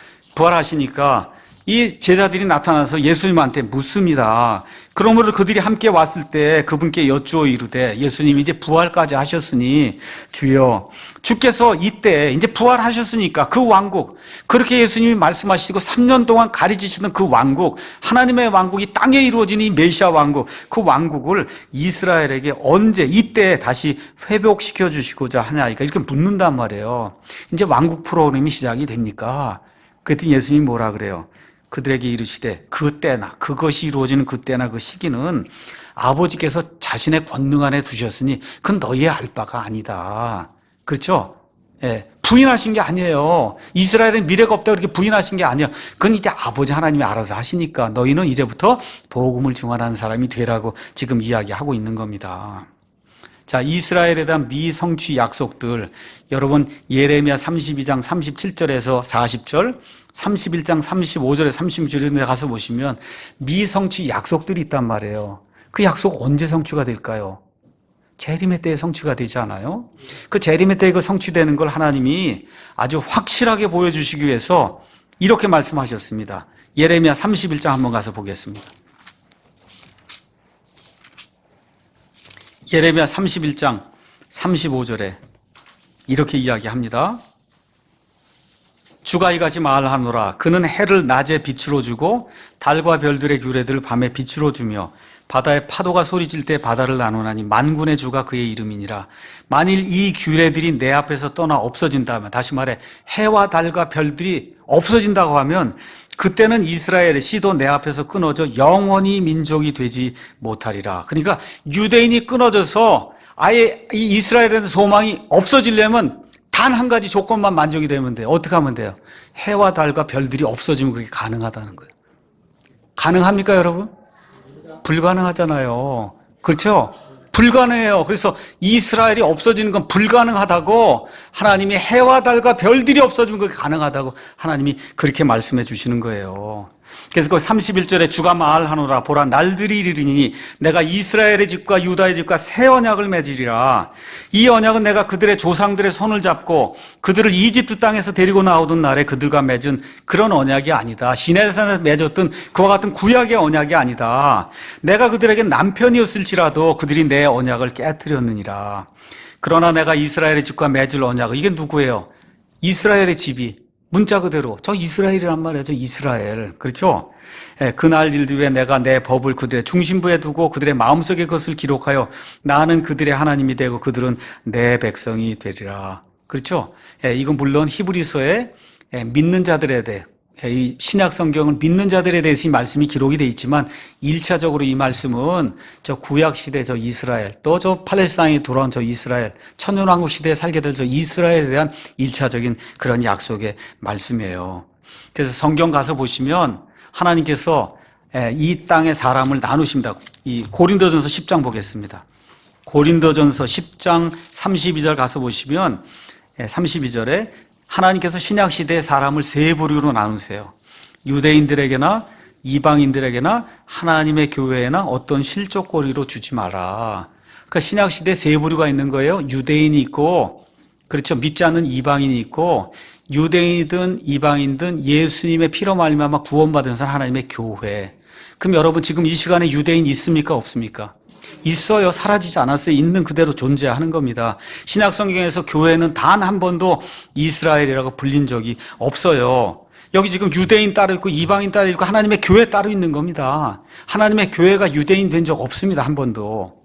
이 제자들이 나타나서 예수님한테 묻습니다. 그러므로 그들이 함께 왔을 때 그분께 여쭈어 이르되, 예수님이 이제 부활까지 하셨으니 주여, 주께서 이때 이제 부활하셨으니까 그 왕국, 그렇게 예수님이 말씀하시고 3년 동안 가르치시던 그 왕국, 하나님의 왕국이 땅에 이루어진 이 메시아 왕국, 그 왕국을 이스라엘에게 언제, 이때 다시 회복시켜 주시고자 하냐, 이렇게 묻는단 말이에요. 이제 왕국 프로그램이 시작이 됩니까? 그랬더니 예수님이 뭐라 그래요? 그들에게 이르시되 그때나, 그것이 이루어지는 그때나 그 시기는 아버지께서 자신의 권능 안에 두셨으니 그건 너희의 알 바가 아니다. 그렇죠? 예, 부인하신 게 아니에요. 이스라엘은 미래가 없다고 그렇게 부인하신 게 아니에요. 그건 이제 아버지 하나님이 알아서 하시니까 너희는 이제부터 복음을 증언하는 사람이 되라고 지금 이야기하고 있는 겁니다. 자, 이스라엘에 대한 미성취 약속들, 여러분 예레미야 32장 37절에서 40절, 31장 35절에 36절에 가서 보시면 미성취 약속들이 있단 말이에요. 그 약속 언제 성취가 될까요? 재림의 때에 성취가 되지 않아요? 그 재림의 때에 그 성취되는 걸 하나님이 아주 확실하게 보여주시기 위해서 이렇게 말씀하셨습니다. 예레미야 31장 한번 가서 보겠습니다. 예레미야 31장 35절에 이렇게 이야기합니다. 주가 이같이 말하노라. 그는 해를 낮에 빛으로 주고 달과 별들의 규례들을 밤에 빛으로 주며 바다의 파도가 소리칠 때 바다를 나누나니 만군의 주가 그의 이름이니라. 만일 이 규례들이 내 앞에서 떠나 없어진다면, 다시 말해 해와 달과 별들이 없어진다고 하면 그때는 이스라엘의 씨도 내 앞에서 끊어져 영원히 민족이 되지 못하리라. 그러니까 유대인이 끊어져서 아예 이 이스라엘에 대한 소망이 없어지려면 단 한 가지 조건만 만족이 되면 돼요. 어떻게 하면 돼요? 해와 달과 별들이 없어지면 그게 가능하다는 거예요. 가능합니까, 여러분? 불가능하잖아요. 그렇죠? 불가능해요. 그래서 이스라엘이 없어지는 건 불가능하다고, 하나님이 해와 달과 별들이 없어지면 그게 가능하다고 하나님이 그렇게 말씀해 주시는 거예요. 그래서 그 31절에 주가 말하노라. 보라, 날들이 이르리니 내가 이스라엘의 집과 유다의 집과 새 언약을 맺으리라. 이 언약은 내가 그들의 조상들의 손을 잡고 그들을 이집트 땅에서 데리고 나오던 날에 그들과 맺은 그런 언약이 아니다. 시내산에서 맺었던 그와 같은 구약의 언약이 아니다. 내가 그들에게 남편이었을지라도 그들이 내 언약을 깨뜨렸느니라. 그러나 내가 이스라엘의 집과 맺을 언약은, 이게 누구예요? 이스라엘의 집이 문자 그대로 저 이스라엘이란 말이에요. 저 이스라엘. 그렇죠? 예, 그날 일들에 내가 내 법을 그들의 중심부에 두고 그들의 마음속에 그것을 기록하여 나는 그들의 하나님이 되고 그들은 내 백성이 되리라. 그렇죠? 예, 이건 물론 히브리서에 믿는 자들에 대해 이 신약 성경을 믿는 자들에 대해서 이 말씀이 기록이 되어 있지만 1차적으로 이 말씀은 저 구약 시대 저 이스라엘 또 저 팔레스타인에 돌아온 저 이스라엘 천년왕국 시대에 살게 될 저 이스라엘에 대한 1차적인 그런 약속의 말씀이에요. 그래서 성경 가서 보시면 하나님께서 이 땅의 사람을 나누십니다. 이 고린도전서 10장 보겠습니다. 고린도전서 10장 32절 가서 보시면 32절에 하나님께서 신약시대의 사람을 세 부류로 나누세요. 유대인들에게나 이방인들에게나 하나님의 교회에나 어떤 실족거리로 주지 마라. 그러니까 신약시대에 세 부류가 있는 거예요. 유대인이 있고, 그렇죠. 믿지 않는 이방인이 있고, 유대인이든 이방인이든 예수님의 피로 말미암아 구원받은 사람 하나님의 교회. 그럼 여러분 지금 이 시간에 유대인 있습니까? 없습니까? 있어요. 사라지지 않았어요. 있는 그대로 존재하는 겁니다. 신약 성경에서 교회는 단 한 번도 이스라엘이라고 불린 적이 없어요. 여기 지금 유대인 따로 있고 이방인 따로 있고 하나님의 교회 따로 있는 겁니다. 하나님의 교회가 유대인 된 적 없습니다. 한 번도.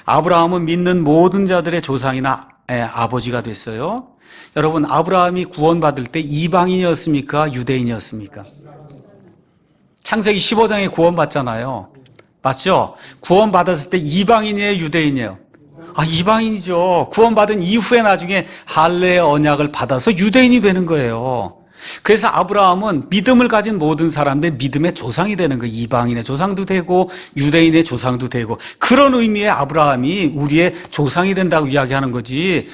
아브라함은 믿는 모든 자들의 조상이나 아버지가 됐어요. 여러분 아브라함이 구원받을 때 이방인이었습니까? 유대인이었습니까? 창세기 15장에 구원받잖아요. 맞죠? 구원받았을 때 이방인이에요, 유대인이에요? 아, 이방인이죠. 구원받은 이후에 나중에 할례의 언약을 받아서 유대인이 되는 거예요. 그래서 아브라함은 믿음을 가진 모든 사람들 믿음의 조상이 되는 거예요. 이방인의 조상도 되고 유대인의 조상도 되고 그런 의미의 아브라함이 우리의 조상이 된다고 이야기하는 거지.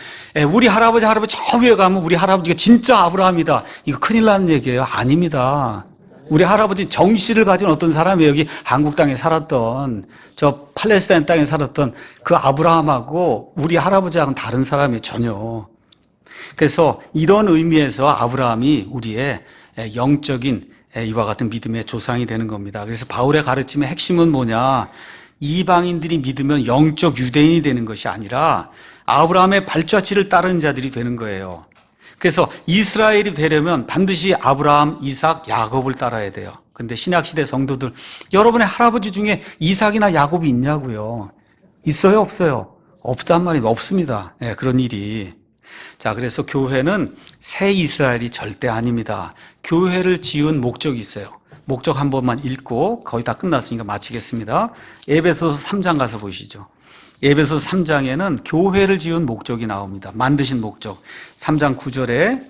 우리 할아버지 저 위에 가면 우리 할아버지가 진짜 아브라함이다. 이거 큰일 나는 얘기예요. 아닙니다. 우리 할아버지 정씨를 가진 어떤 사람이 여기 한국 땅에 살았던 저 팔레스타인 땅에 살았던 그 아브라함하고 우리 할아버지하고는 다른 사람이 전혀. 그래서 이런 의미에서 아브라함이 우리의 영적인 이와 같은 믿음의 조상이 되는 겁니다. 그래서 바울의 가르침의 핵심은 뭐냐? 이방인들이 믿으면 영적 유대인이 되는 것이 아니라 아브라함의 발자취를 따르는 자들이 되는 거예요. 그래서 이스라엘이 되려면 반드시 아브라함, 이삭, 야곱을 따라야 돼요. 그런데 신약시대 성도들, 여러분의 할아버지 중에 이삭이나 야곱이 있냐고요? 있어요? 없어요? 없단 말이에요. 없습니다. 네, 그런 일이. 자, 그래서 교회는 새 이스라엘이 절대 아닙니다. 교회를 지은 목적이 있어요. 목적 한 번만 읽고 거의 다 끝났으니까 마치겠습니다. 에베소서 3장 가서 보시죠. 에베소서 3장에는 교회를 지은 목적이 나옵니다. 만드신 목적. 3장 9절에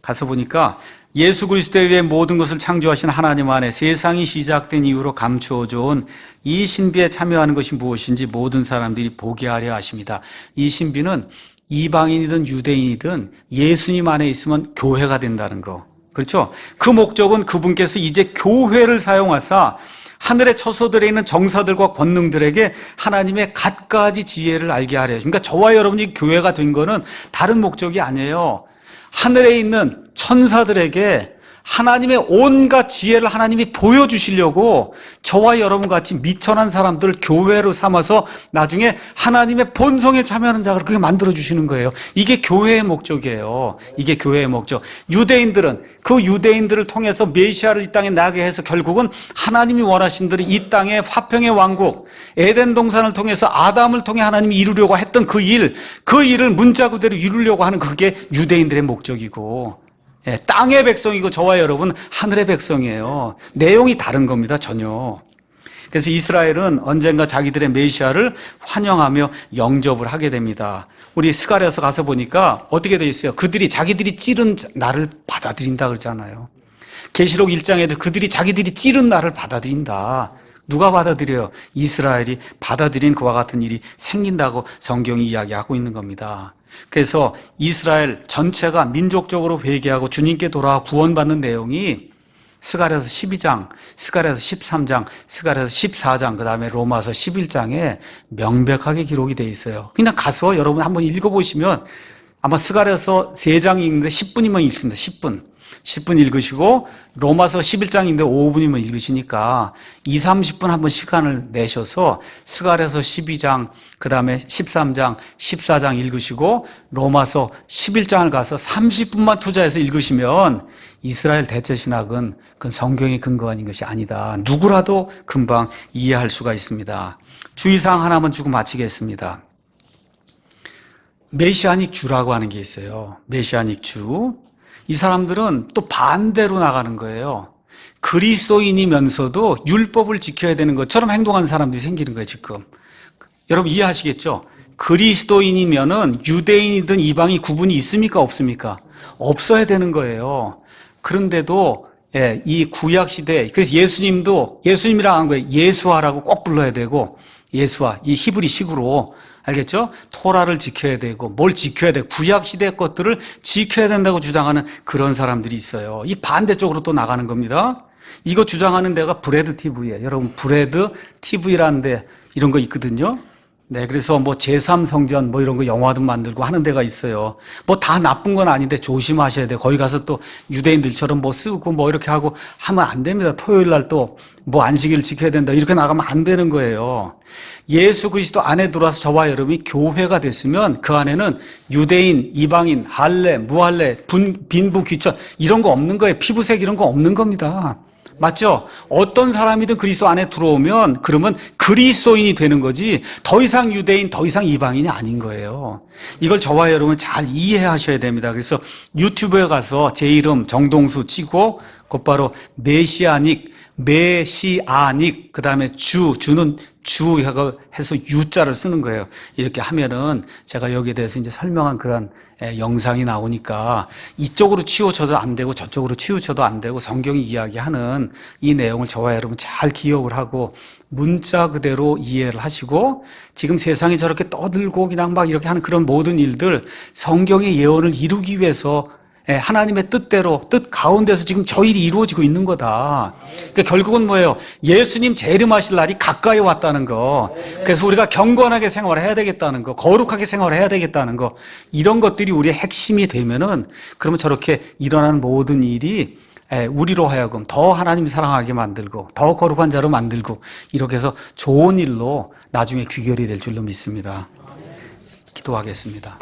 가서 보니까 예수 그리스도에 의해 모든 것을 창조하신 하나님 안에 세상이 시작된 이후로 감추어져 온 이 신비에 참여하는 것이 무엇인지 모든 사람들이 보게 하려 하십니다. 이 신비는 이방인이든 유대인이든 예수님 안에 있으면 교회가 된다는 거. 그렇죠? 그 목적은 그분께서 이제 교회를 사용하사 하늘의 처소들에 있는 정사들과 권능들에게 하나님의 갖가지 지혜를 알게 하려. 그러니까 저와 여러분이 교회가 된 거는 다른 목적이 아니에요. 하늘에 있는 천사들에게 하나님의 온갖 지혜를 하나님이 보여주시려고 저와 여러분 같이 미천한 사람들을 교회로 삼아서 나중에 하나님의 본성에 참여하는 자를 그렇게 만들어주시는 거예요. 이게 교회의 목적이에요. 이게 교회의 목적. 유대인들은 그 유대인들을 통해서 메시아를 이 땅에 나게 해서 결국은 하나님이 원하신 대로 이 땅의 화평의 왕국, 에덴 동산을 통해서 아담을 통해 하나님이 이루려고 했던 그 일을 문자 그대로 이루려고 하는 그게 유대인들의 목적이고, 땅의 백성이고 저와 여러분 하늘의 백성이에요. 내용이 다른 겁니다. 전혀. 그래서 이스라엘은 언젠가 자기들의 메시아를 환영하며 영접을 하게 됩니다. 우리 스가랴서 가서 보니까 어떻게 돼 있어요? 자기들이 찌른 나를 받아들인다 그러잖아요. 계시록 1장에도 자기들이 찌른 나를 받아들인다. 누가 받아들여요? 이스라엘이 받아들인 그와 같은 일이 생긴다고 성경이 이야기하고 있는 겁니다. 그래서 이스라엘 전체가 민족적으로 회개하고 주님께 돌아와 구원받는 내용이 스가랴서 12장, 스가랴서 13장, 스가랴서 14장, 그 다음에 로마서 11장에 명백하게 기록이 되어 있어요. 그냥 가서 여러분 한번 읽어보시면 아마 스가랴서 3장 읽는데 10분이면 읽습니다. 10분. 10분 읽으시고 로마서 11장인데 5분이면 읽으시니까 2, 30분 한번 시간을 내셔서 스가랴서 12장, 그 다음에 13장, 14장 읽으시고 로마서 11장을 가서 30분만 투자해서 읽으시면 이스라엘 대체신학은 그 성경의 근거인 것이 아니다. 누구라도 금방 이해할 수가 있습니다. 주의사항 하나만 주고 마치겠습니다. 메시아닉 주라고 하는 게 있어요. 메시아닉 주. 이 사람들은 또 반대로 나가는 거예요. 그리스도인이면서도 율법을 지켜야 되는 것처럼 행동하는 사람들이 생기는 거예요, 지금. 여러분 이해하시겠죠? 그리스도인이면은 유대인이든 이방이 구분이 있습니까? 없습니까? 없어야 되는 거예요. 그런데도 이 구약 시대, 그래서 예수님이라고 한 거예요. 예수아라고 꼭 불러야 되고, 예수아, 이 히브리식으로, 알겠죠? 토라를 지켜야 되고, 뭘 지켜야 돼. 구약 시대 것들을 지켜야 된다고 주장하는 그런 사람들이 있어요. 이 반대쪽으로 또 나가는 겁니다. 이거 주장하는 데가 브레드 TV예요. 여러분, 브레드 TV라는 데 이런 거 있거든요. 네, 그래서 뭐 제3성전 뭐 이런 거 영화도 만들고 하는 데가 있어요. 뭐 다 나쁜 건 아닌데 조심하셔야 돼요. 거기 가서 또 유대인들처럼 뭐 쓰고 뭐 이렇게 하고 하면 안 됩니다. 토요일 날 또 뭐 안식일 지켜야 된다. 이렇게 나가면 안 되는 거예요. 예수 그리스도 안에 들어와서 저와 여러분이 교회가 됐으면 그 안에는 유대인, 이방인, 할례, 무할례, 빈부, 귀천 이런 거 없는 거예요. 피부색 이런 거 없는 겁니다. 맞죠? 어떤 사람이든 그리스도 안에 들어오면 그러면 그리스도인이 되는 거지 더 이상 유대인, 더 이상 이방인이 아닌 거예요. 이걸 저와 여러분 잘 이해하셔야 됩니다. 그래서 유튜브에 가서 제 이름 정동수 치고 곧바로 메시아닉, 그 다음에 주는 주하고 해서 U자를 쓰는 거예요. 이렇게 하면은 제가 여기에 대해서 이제 설명한 그런 영상이 나오니까 이쪽으로 치우쳐도 안 되고 저쪽으로 치우쳐도 안 되고 성경이 이야기하는 이 내용을 저와 여러분 잘 기억을 하고 문자 그대로 이해를 하시고 지금 세상이 저렇게 떠들고 그냥 막 이렇게 하는 그런 모든 일들 성경의 예언을 이루기 위해서 하나님의 뜻대로 뜻 가운데서 지금 저 일이 이루어지고 있는 거다. 그러니까 결국은 뭐예요? 예수님 재림하실 날이 가까이 왔다는 거. 그래서 우리가 경건하게 생활을 해야 되겠다는 거, 거룩하게 생활을 해야 되겠다는 거, 이런 것들이 우리의 핵심이 되면은 그러면 저렇게 일어나는 모든 일이 우리로 하여금 더 하나님 사랑하게 만들고 더 거룩한 자로 만들고 이렇게 해서 좋은 일로 나중에 귀결이 될 줄로 믿습니다. 기도하겠습니다.